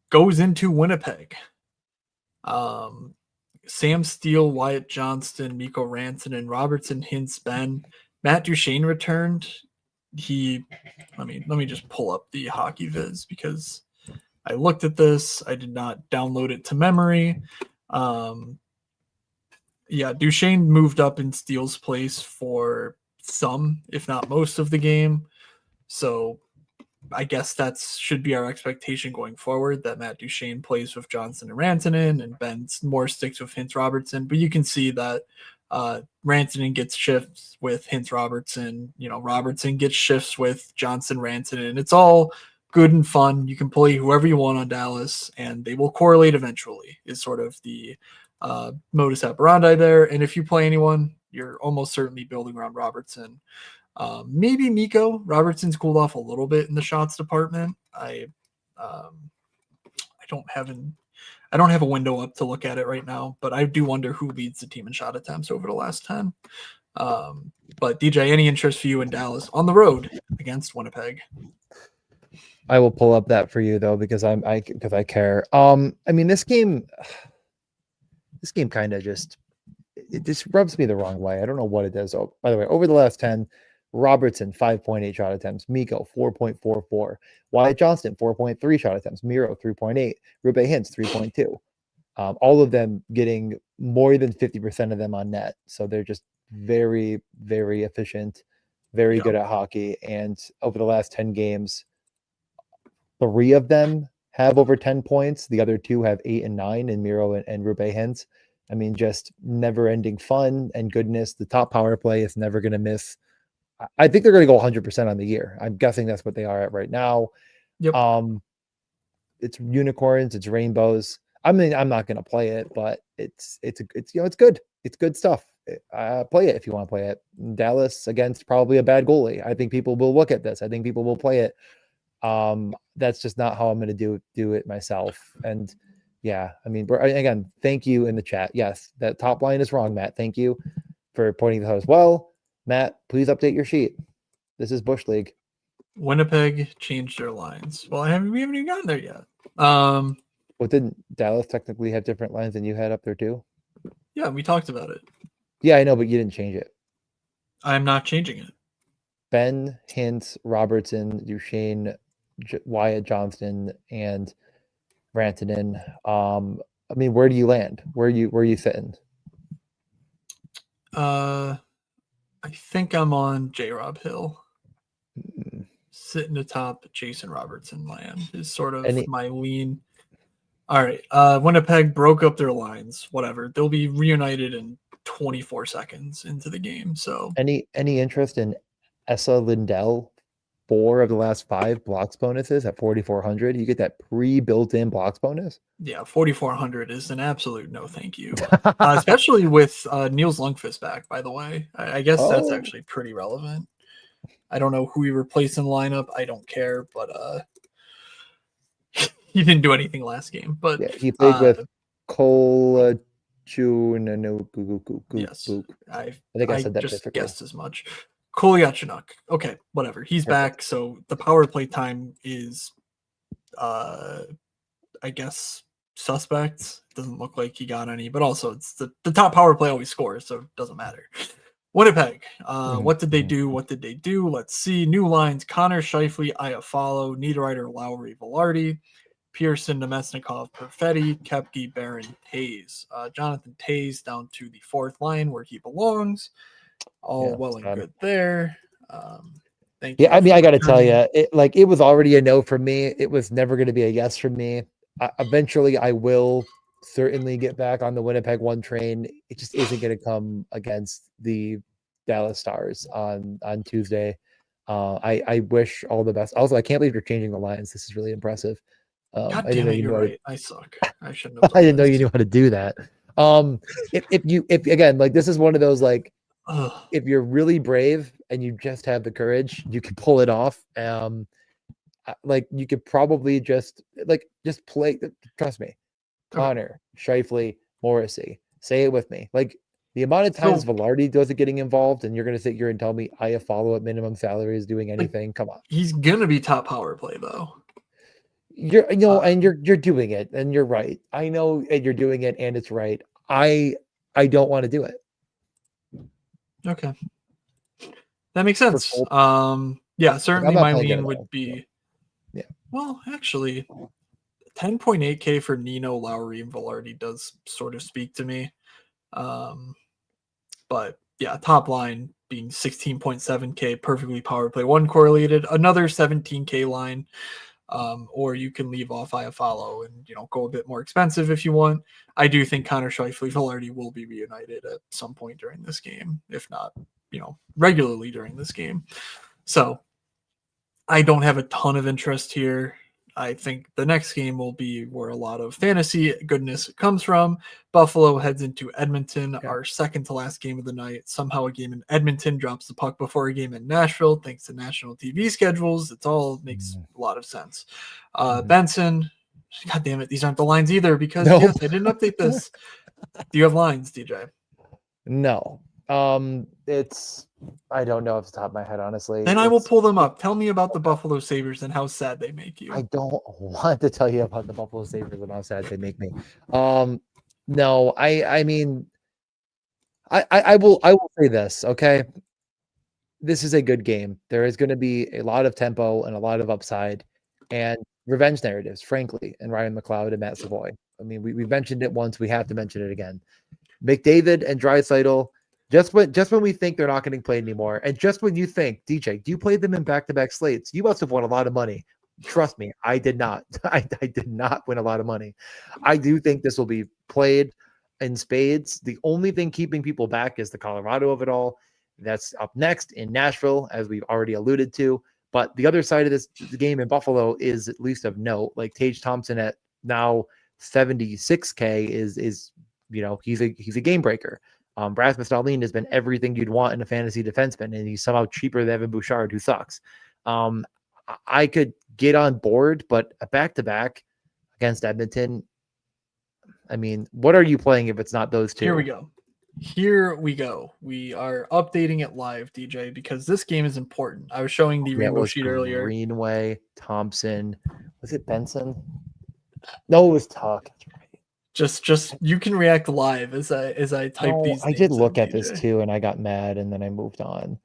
Goes into Winnipeg. Sam Steele, Wyatt Johnston, Mikko Rantanen, Robertson, Hintz, Ben. Matt Duchene returned. Let me just pull up the hockey viz because I looked at this. I did not download it to memory. Duchene moved up in Steele's place for some, if not most of the game. So I guess that should be our expectation going forward, that Matt Duchene plays with Johnson and Rantanen and Ben more sticks with Hintz Robertson. But you can see that Rantanen gets shifts with Hintz Robertson. Robertson gets shifts with Johnson Rantanen. It's all good and fun. You can play whoever you want on Dallas, and they will correlate eventually, is sort of the modus operandi there. And if you play anyone, you're almost certainly building around Robertson. Maybe Mikko. Robertson's cooled off a little bit in the shots department. I don't have a window up to look at it right now, but I do wonder who leads the team in shot attempts over the last 10. But DJ, any interest for you in Dallas on the road against Winnipeg? I will pull up that for you though, because I care. This game kind of just rubs me the wrong way. I don't know what it does. Oh, by the way, over the last 10, Robertson 5.8 shot attempts, Mikko 4.44, Wyatt Johnston 4.3 shot attempts, Miro 3.8, Rube Hintz 3.2. All of them getting more than 50% of them on net. So they're just very, very efficient, very good at hockey. And over the last 10 games, 3 of them have over 10 points. The other 2 have 8 and 9 in Miro and Rube Hintz. Just never-ending fun and goodness. The top power play is never going to miss. I think they're going to go 100% on the year. I'm guessing that's what they are at right now. Yep. It's unicorns, it's rainbows. I'm not going to play it, but it's good. It's good stuff. Play it if you want to play it. Dallas against probably a bad goalie. I think people will look at this. I think people will play it. That's just not how I'm going to do it myself. And yeah, again, thank you in the chat. Yes, that top line is wrong, Matt. Thank you for pointing that out as well. Matt, please update your sheet. This is Bush League. Winnipeg changed their lines. Well, we haven't even gotten there yet. Well, didn't Dallas technically have different lines than you had up there too? Yeah, we talked about it. Yeah, I know, but you didn't change it. I'm not changing it. Ben, Hintz, Robertson, Duchene, Wyatt Johnston, and Rantanen. Where do you land? Where are you sitting? I think I'm on J-Rob Hill. Sitting atop Jason Robertson land is sort of my lean. All right. Winnipeg broke up their lines. Whatever. They'll be reunited in 24 seconds into the game. So any interest in Esa Lindell? 4 of the last 5 blocks bonuses at 4,400. You get that pre-built-in blocks bonus. Yeah, 4,400 is an absolute no thank you. Especially with Niels Lundqvist back, by the way. I guess that's actually pretty relevant. I don't know who he replaced in the lineup. I don't care, but he didn't do anything last game. But yeah, he played with Cole June. Yes, I think I said that just guessed as much. Kolyachuk. Okay, whatever. He's back, so the power play time is, I guess, suspect. Doesn't look like he got any, but also it's the top power play always scores, so it doesn't matter. Winnipeg. What did they do? Let's see. New lines: Connor Scheifele, Iafallo, Niederreiter, Lowry, Velarde, Pearson, Nemesnikov, Perfetti, Kepke, Barron, Tays. Jonathan Tays down to the 4th line where he belongs. All well and good there. Thank you. Yeah, I got to tell you, it was already a no for me. It was never going to be a yes for me. Eventually, I will certainly get back on the Winnipeg 1 train. It just isn't going to come against the Dallas Stars on Tuesday. I wish all the best. Also, I can't believe you're changing the lines. This is really impressive. God damn it, you're right. I suck. I shouldn't have. I didn't know you knew how to do that. If again, this is one of those if you're really brave and you just have the courage, you can pull it off. You could probably just play. Trust me, Connor, Scheifele, Morrissey. Say it with me. The amount of times Velarde doesn't getting involved, and you're going to sit here and tell me Iafallo at minimum salary is doing anything. Come on, he's going to be top power play though. and you're doing it, and you're right. I know, and you're doing it, and it's right. I don't want to do it. Okay, that makes sense. Yeah, certainly my lean would be. Yeah. Well, actually, 10.8K for Nino, Lowry, and Velarde does sort of speak to me. But yeah, top line being 16.7K, perfectly power play one correlated, another 17K line. Or you can leave off Iafallo and go a bit more expensive if you want. I do think Connor Scheifele Velarde will be reunited at some point during this game, if not regularly during this game. So I don't have a ton of interest here. I think the next game will be where a lot of fantasy goodness comes from. Buffalo heads into Edmonton, our second to last game of the night. Somehow a game in Edmonton drops the puck before a game in Nashville, thanks to national TV schedules. It all makes a lot of sense. Benson, God damn it, these aren't the lines either because yes, I didn't update this. Do you have lines, DJ? No. It's I don't know off the top of my head, honestly. Then I will pull them up. Tell me about the Buffalo Sabres and how sad they make you. I don't want to tell you about the Buffalo Sabres and how sad they make me. No, I mean, I will say this, okay? This is a good game. There is going to be a lot of tempo and a lot of upside and revenge narratives, frankly, and Ryan McLeod and Matt Savoy. I mean, we've mentioned it once. We have to mention it again. McDavid and Draisaitl, just when we think they're not getting played anymore, and just when you think, DJ, do you play them in back-to-back slates? You must have won a lot of money. Trust me, I did not. I did not win a lot of money. I do think this will be played in spades. The only thing keeping people back is the Colorado of it all. That's up next in Nashville, as we've already alluded to. But the other side of this game in Buffalo is at least of note. Like Tage Thompson at now 76K is he's a game breaker. Rasmus Dahlin has been everything you'd want in a fantasy defenseman, and he's somehow cheaper than Evan Bouchard, who sucks. I could get on board, but a back-to-back against Edmonton, I mean, what are you playing if it's not those two? Here we go. We are updating it live, DJ, because this game is important. I was showing the rainbow sheet earlier. Greenway, Thompson. Was it Benson? No, it was Tuck. Just you can react live as I type these. I did look at this too, and I got mad, and then I moved on.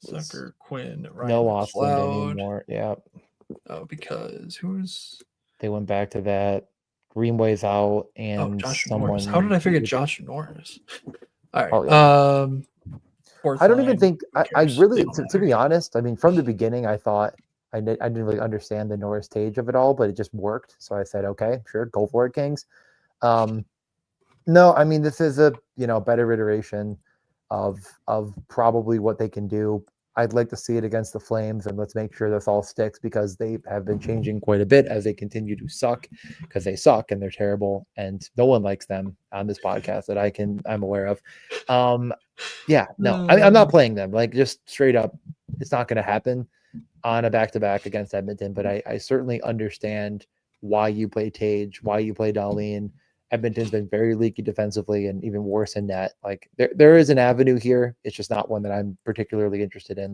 Sucker Quinn, Ryan no Austin anymore. Yeah. Oh, because they went back to that. Greenway's out, and Josh Norris. How did I forget Josh Norris? All right. I don't even think I really, to be honest. I mean, from the beginning, I thought I didn't really understand the Norris Tage of it all, but it just worked. So I said, okay, sure, go for it, Kings. No, I mean, this is a better iteration of probably what they can do. I'd like to see it against the Flames, and let's make sure this all sticks, because they have been changing quite a bit as they continue to suck, because they suck and they're terrible, and no one likes them on this podcast that I'm aware of. I'm not playing them, like, just straight up. It's not going to happen on a back-to-back against Edmonton, but I certainly understand why you play Tage, why you play Dahlin. Edmonton's been very leaky defensively and even worse in net. Like there is an avenue here. It's just not one that I'm particularly interested in.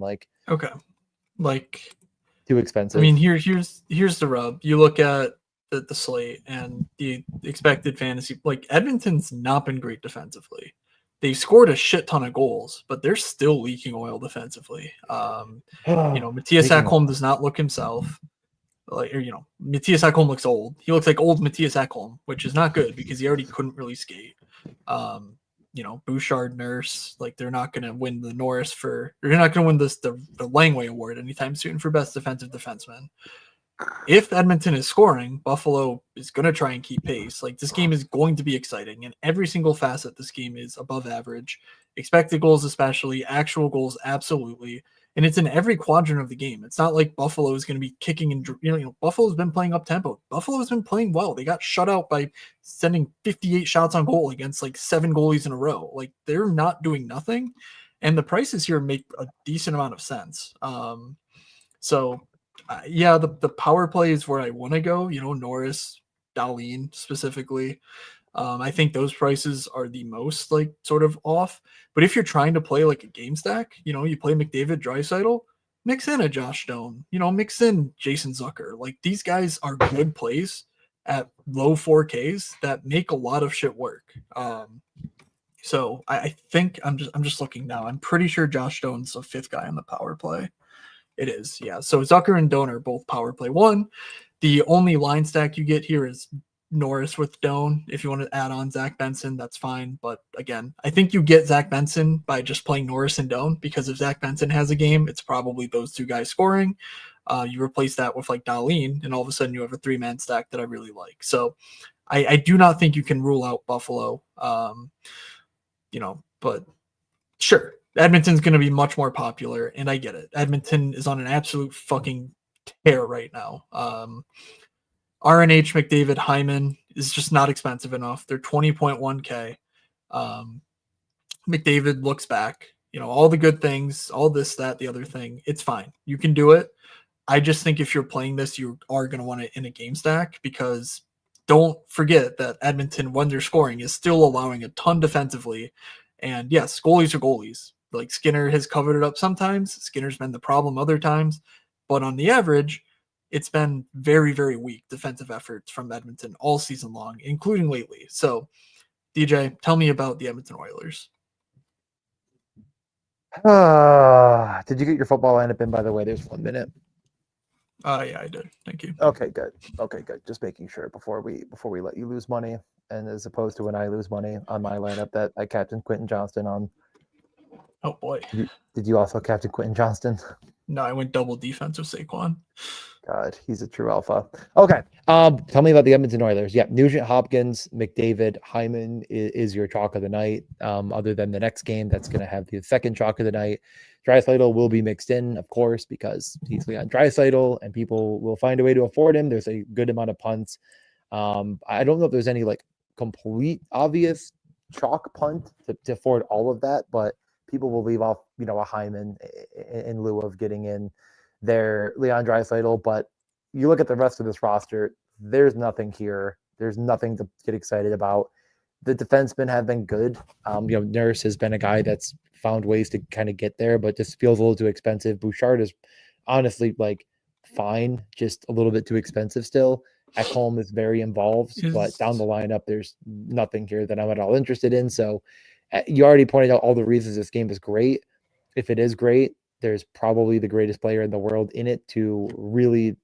Too expensive. I mean, here's the rub. You look at the slate and the expected fantasy. Like, Edmonton's not been great defensively. They've scored a shit ton of goals, but they're still leaking oil defensively. Matthias Ekholm does not look himself. Matthias Ekholm looks old. He looks like old Matthias Ekholm, which is not good because he already couldn't really skate. Bouchard, Nurse, they're not going to win the Norris they're not going to win the Langway Award anytime soon for best defensive defenseman. If Edmonton is scoring, Buffalo is going to try and keep pace. This game is going to be exciting, and every single facet this game is above average. Expected goals, especially actual goals, absolutely. And it's in every quadrant of the game. It's not like Buffalo is going to be kicking and Buffalo's been playing up tempo. Buffalo's been playing well. They got shut out by sending 58 shots on goal against 7 goalies in a row. They're not doing nothing, and the prices here make a decent amount of sense. The power play is where I want to go. Norris, Dahlin specifically. I think those prices are the most sort of off. But if you're trying to play a game stack, you play McDavid, Draisaitl, mix in a Josh Stone, mix in Jason Zucker. Like, these guys are good plays at low 4Ks that make a lot of shit work. So I think I'm just looking now. I'm pretty sure Josh Stone's a 5th guy on the power play. It is, yeah. So Zucker and Doan are both power play 1. The only line stack you get here is Norris with Doan. If you want to add on Zach Benson, that's fine. But again, I think you get Zach Benson by just playing Norris and Doan, because if Zach Benson has a game, it's probably those 2 guys scoring. You replace that with like Darlene, and all of a sudden you have a 3-man stack that I really like. So I do not think you can rule out Buffalo. But sure, Edmonton's going to be much more popular, and I get it. Edmonton is on an absolute fucking tear right now. RNH, McDavid, Hyman is just not expensive enough. They're 20.1K. McDavid looks back, all the good things, all this, that, the other thing. It's fine. You can do it. I just think if you're playing this, you are going to want it in a game stack, because don't forget that Edmonton, when they're scoring, is still allowing a ton defensively. And yes, goalies are goalies. Like, Skinner has covered it up sometimes. Skinner's been the problem other times. But on the average, it's been very, very weak defensive efforts from Edmonton all season long, including lately. So, DJ, tell me about the Edmonton Oilers. Did you get your football lineup in, by the way? There's 1 minute. Yeah, I did. Thank you. Okay, good. Just making sure before we let you lose money, and as opposed to when I lose money on my lineup that I captain Quentin Johnston on. Oh boy. Did you also captain Quentin Johnston? No, I went double defense with Saquon. God, he's a true alpha. Okay. Tell me about the Edmonton Oilers. Yeah, Nugent Hopkins, McDavid, Hyman is your chalk of the night. Other than the next game, that's going to have the second chalk of the night. Draisaitl will be mixed in, of course, because he's Leon Draisaitl, and people will find a way to afford him. There's a good amount of punts. I don't know if there's any like complete obvious chalk punt to afford all of that, but people will leave off, a Hyman in lieu of getting in their Leon Draisaitl. But you look at the rest of this roster, there's nothing here. There's nothing to get excited about. The defensemen have been good. Nurse has been a guy that's found ways to kind of get there, but just feels a little too expensive. Bouchard is honestly like fine, just a little bit too expensive still. Ekholm is very involved, but down the lineup, there's nothing here that I'm at all interested in. So you already pointed out all the reasons this game is great. If it is great, there's probably the greatest player in the world in it to really,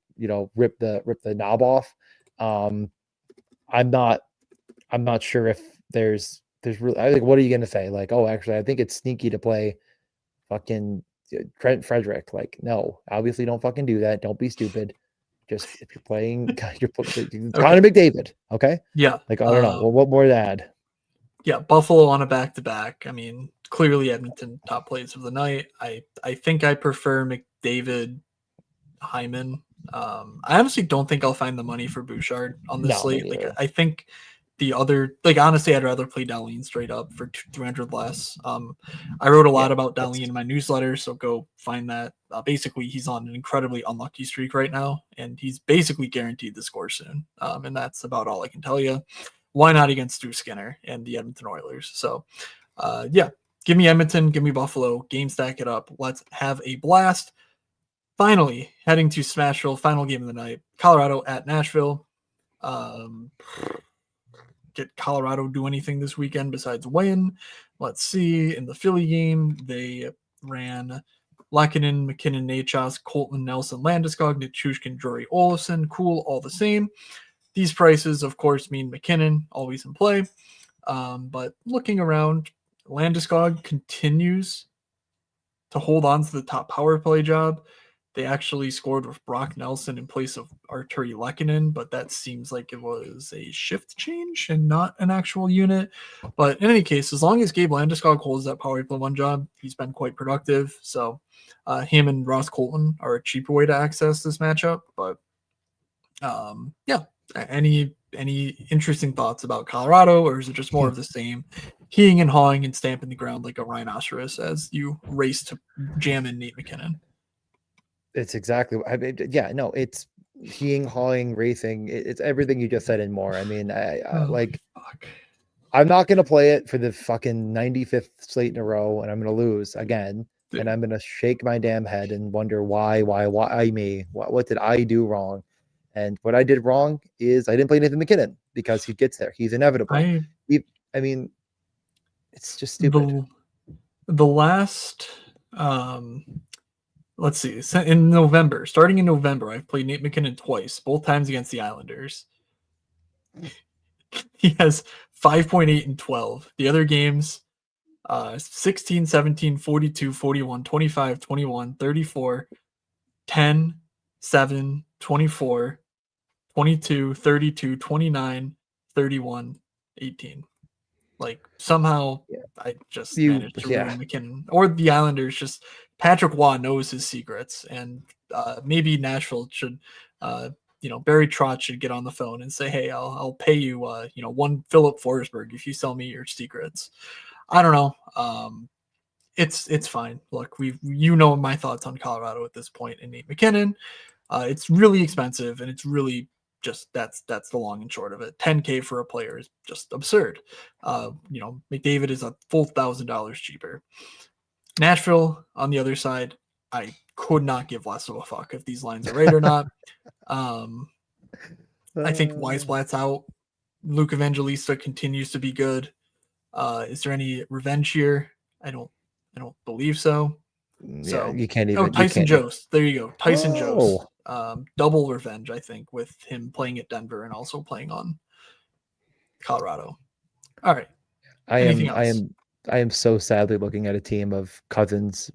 rip the knob off. I'm not sure if there's really, I think, what are you going to say? Like, oh, actually, I think it's sneaky to play fucking Trent Frederick. Like, no, obviously don't fucking do that. Don't be stupid. Just if you're playing, Connor McDavid. Okay. Yeah. Like, I don't know. Well, what more to add? Yeah. Buffalo on a back-to-back. I mean, clearly Edmonton top plays of the night. I think I prefer McDavid, Hyman. I honestly don't think I'll find the money for Bouchard on this slate. Like, I think the other, like, honestly, I'd rather play Darlene straight up for 300 less. I wrote a lot about Darlene in my newsletter, so go find that. Basically, he's on an incredibly unlucky streak right now, and he's basically guaranteed to score soon. And that's about all I can tell you. Why not against Stu Skinner and the Edmonton Oilers? So, yeah, give me Edmonton, give me Buffalo, game stack it up. Let's have a blast. Finally, heading to Smashville, final game of the night. Colorado at Nashville. Get Colorado do anything this weekend besides win? Let's see. In the Philly game, they ran Lehkonen, McKinnon, Nachos, Colton, Nelson, Landeskog, Nichushkin, Jory Olofsson. Cool, all the same. These prices, of course, mean McKinnon always in play. But looking around, Landeskog continues to hold on to the top power play job. They actually scored with Brock Nelson in place of Arturi Lehkonen, but that seems like it was a shift change and not an actual unit. But in any case, as long as Gabe Landeskog holds that power play one job, he's been quite productive. So him and Ross Colton are a cheaper way to access this matchup. But yeah, any interesting thoughts about Colorado, or is it just more of the same, heeing and hawing and stamping the ground like a rhinoceros as you race to jam in Nate McKinnon? It's exactly. I mean, yeah, no, it's heeing, hawing, racing. It's everything you just said and more. I mean, I'm not going to play it for the fucking 95th slate in a row, and I'm going to lose again. and I'm gonna shake my damn head and wonder why me? What did I do wrong? And what I did wrong is I didn't play Nathan McKinnon because he gets there. He's inevitable. I mean, it's just stupid. The last, let's see, in November, starting in November, I've played Nate McKinnon twice, both times against the Islanders. He has 5.8 and 12. The other games, 16, 17, 42, 41, 25, 21, 34, 10, 7, 24, 22, 32, 29, 31, 18. Like somehow I just managed to ruin McKinnon. Or the Islanders just Patrick Waugh knows his secrets, and maybe Nashville should Barry Trotz should get on the phone and say, hey, I'll pay you one Philip Forsberg if you sell me your secrets. I don't know. It's fine. Look, my thoughts on Colorado at this point and Nate McKinnon. It's really expensive, and it's really just that's the long and short of it. $10K for a player is just absurd. McDavid is a full $1,000 cheaper. Nashville, on the other side, I could not give less of a fuck if these lines are right or not. I think Weisblatt's out. Luke Evangelista continues to be good. Is there any revenge here? I don't believe so. So you can't even. Tyson Jost. There you go. Tyson Jost. Double revenge, I think, with him playing at Denver and also playing on Colorado. All right. I am so sadly looking at a team of Cousins.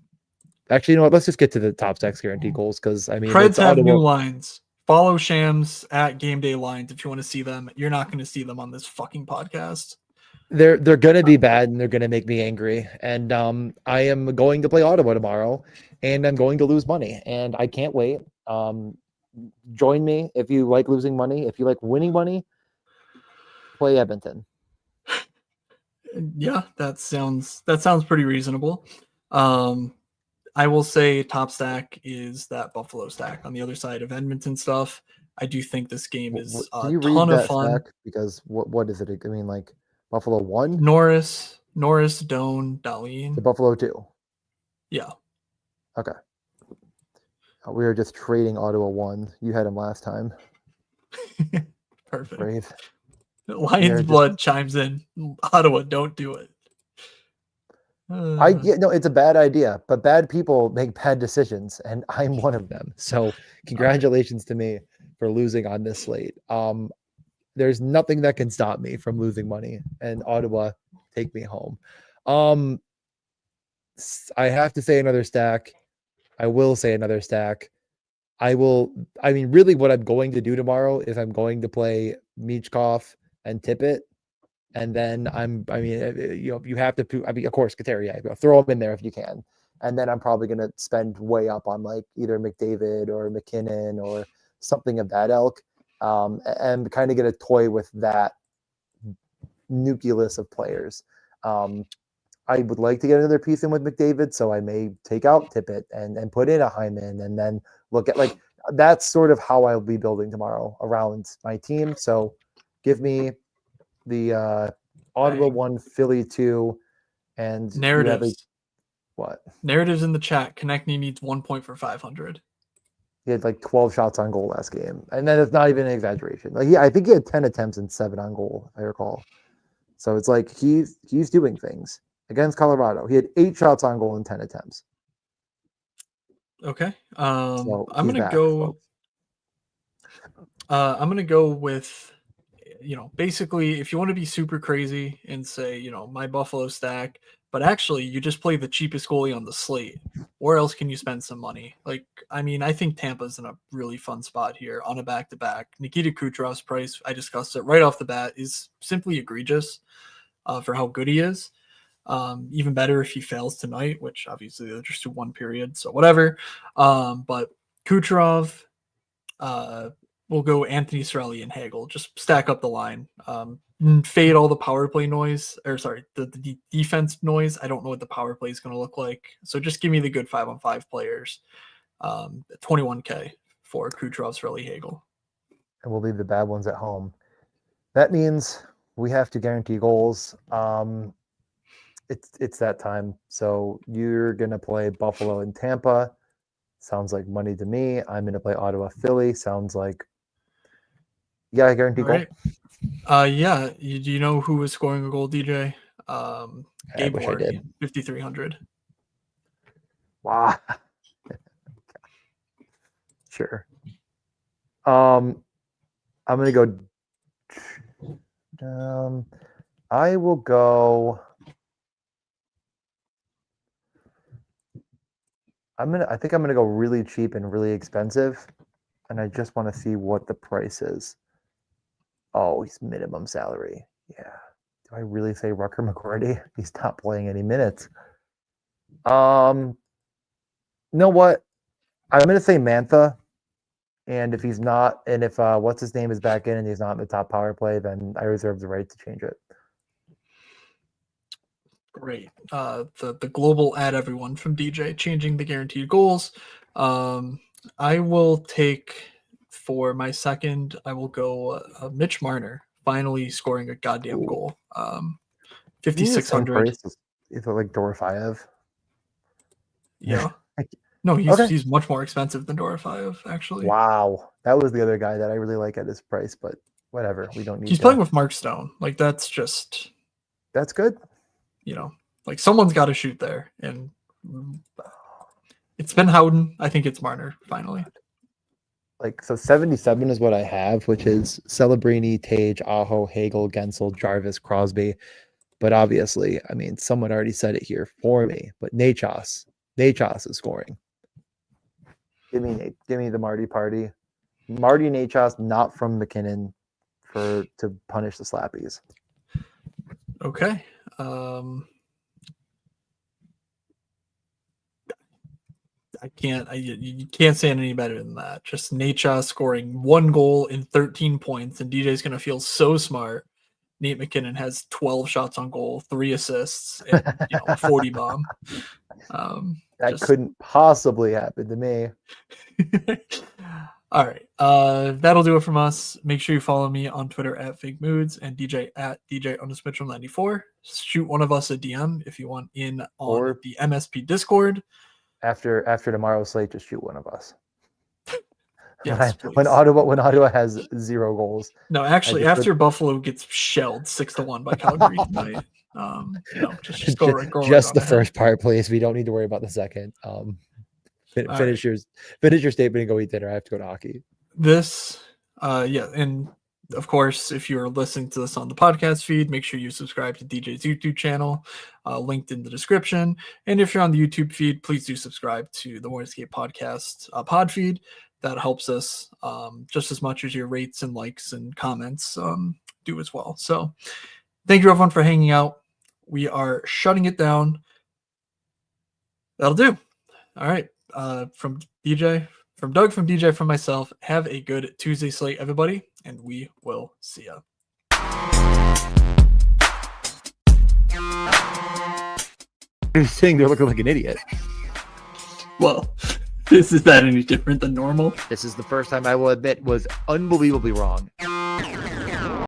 Actually, you know what? Let's just get to the top stacks guaranteed goals because I mean, Preds have new lines. Follow Shams at Game Day Lines if you want to see them. You're not going to see them on this fucking podcast. They're gonna be bad and they're gonna make me angry. And I am going to play Ottawa tomorrow, and I'm going to lose money, and I can't wait. Join me if you like losing money. If you like winning money, play Edmonton. Yeah, that sounds pretty reasonable. I will say top stack is that Buffalo stack on the other side of Edmonton stuff. I do think this game is a ton of fun. Because what is it? I mean, like Buffalo 1? Norris, Doan, Dahlin. The Buffalo 2. Yeah. Okay. We were just trading Ottawa 1. You had him last time. Perfect. Brave. Lions blood chimes in. Ottawa, don't do it. It's a bad idea, but bad people make bad decisions, and I'm one of them. So congratulations to me for losing on this slate. There's nothing that can stop me from losing money, and Ottawa, take me home. I have to say another stack. I will say another stack. Really what I'm going to do tomorrow is I'm going to play Michkov and Tippett. And then you have to, of course, Kateri, throw them in there if you can. And then I'm probably going to spend way up on like either McDavid or McKinnon or something of that ilk. And kind of get a toy with that nucleus of players. I would like to get another piece in with McDavid, so I may take out Tippett and put in a Hyman and then look at that's sort of how I'll be building tomorrow around my team. So give me the Ottawa 1, Philly 2, and narratives. What? Narratives in the chat. Konechny needs 1 point for 500. He had like 12 shots on goal last game, and then it's not even an exaggeration. I think he had 10 attempts and 7 on goal, if I recall. So it's like he's doing things against Colorado. He had 8 shots on goal and 10 attempts. Okay. I'm gonna go. I'm gonna go with, basically, if you want to be super crazy and say, my Buffalo stack, but actually you just play the cheapest goalie on the slate. Where else can you spend some money? I think Tampa's in a really fun spot here on a back-to-back. Nikita Kucherov's price, I discussed it right off the bat, is simply egregious for how good he is. Even better if he fails tonight, which obviously they're just 1 period, so whatever. But Kucherov, we'll go Anthony Cirelli and Hagel. Just stack up the line. Fade all the power play noise, the defense noise. I don't know what the power play is going to look like. So just give me the good 5-on-5 players. 21K for Kucherov, Cirelli, Hagel. And we'll leave the bad ones at home. That means we have to guarantee goals. it's that time. So you're gonna play Buffalo and Tampa. Sounds like money to me. I'm gonna play Ottawa, Philly. Sounds like I guarantee goal. Yeah. Do you know who was scoring a goal, DJ? I wish I did. 5,300. Wow. Sure. I'm gonna go. I will go. I think I'm gonna go really cheap and really expensive, and I just want to see what the price is. Oh, he's minimum salary. Yeah. Do I really say Rucker McGrady? He's not playing any minutes. You know what? I'm gonna say Mantha. And if he's not, and if what's his name is back in and he's not in the top power play, then I reserve the right to change it. Great. The global ad everyone from DJ changing the guaranteed goals. I will take for my second. I will go Mitch Marner finally scoring a goddamn goal. 5,600. Is it like Dorofeyev? Yeah. No, he's much more expensive than Dorofeyev, actually. Wow, that was the other guy that I really like at his price, but whatever. We don't need. He's playing with Mark Stone. Like that's good. Like someone's got to shoot there, and it's been Howden. I think it's Marner finally. Like so, 77 is what I have, which is Celebrini, Tage, Aho, Hagel, Gensel, Jarvis, Crosby. But obviously, I mean, someone already said it here for me. But Nachos is scoring. Give me the Marty party. Marty Nachos, not from McKinnon, to punish the slappies. Okay. You can't say it any better than that. Just Nachos scoring 1 goal in 13 points, and DJ's gonna feel so smart. Nate McKinnon has 12 shots on goal, 3 assists, and a 40 bomb. That couldn't possibly happen to me. All right. That'll do it from us. Make sure you follow me on Twitter at Fake Moods and DJ at DJ_Mitchell94. Shoot one of us a DM if you want in on the MSP Discord. After tomorrow's slate, just shoot one of us. Yes, when Ottawa has 0 goals. No, actually, after Buffalo gets shelled 6-1 by Calgary tonight. Just go right. Just the first part, please. We don't need to worry about the second. Finish your statement and go eat dinner. I have to go to hockey. And of course, if you're listening to this on the podcast feed, make sure you subscribe to DJ's YouTube channel, linked in the description. And if you're on the YouTube feed, please do subscribe to the Morningscape Podcast pod feed. That helps us just as much as your rates and likes and comments do as well. So thank you, everyone, for hanging out. We are shutting it down. That'll do. All right. From Doug, from DJ, from myself, have a good Tuesday slate, everybody, and we will see ya. You're sitting there looking like an idiot. Well, is that any different than normal? This is the first time I will admit was unbelievably wrong.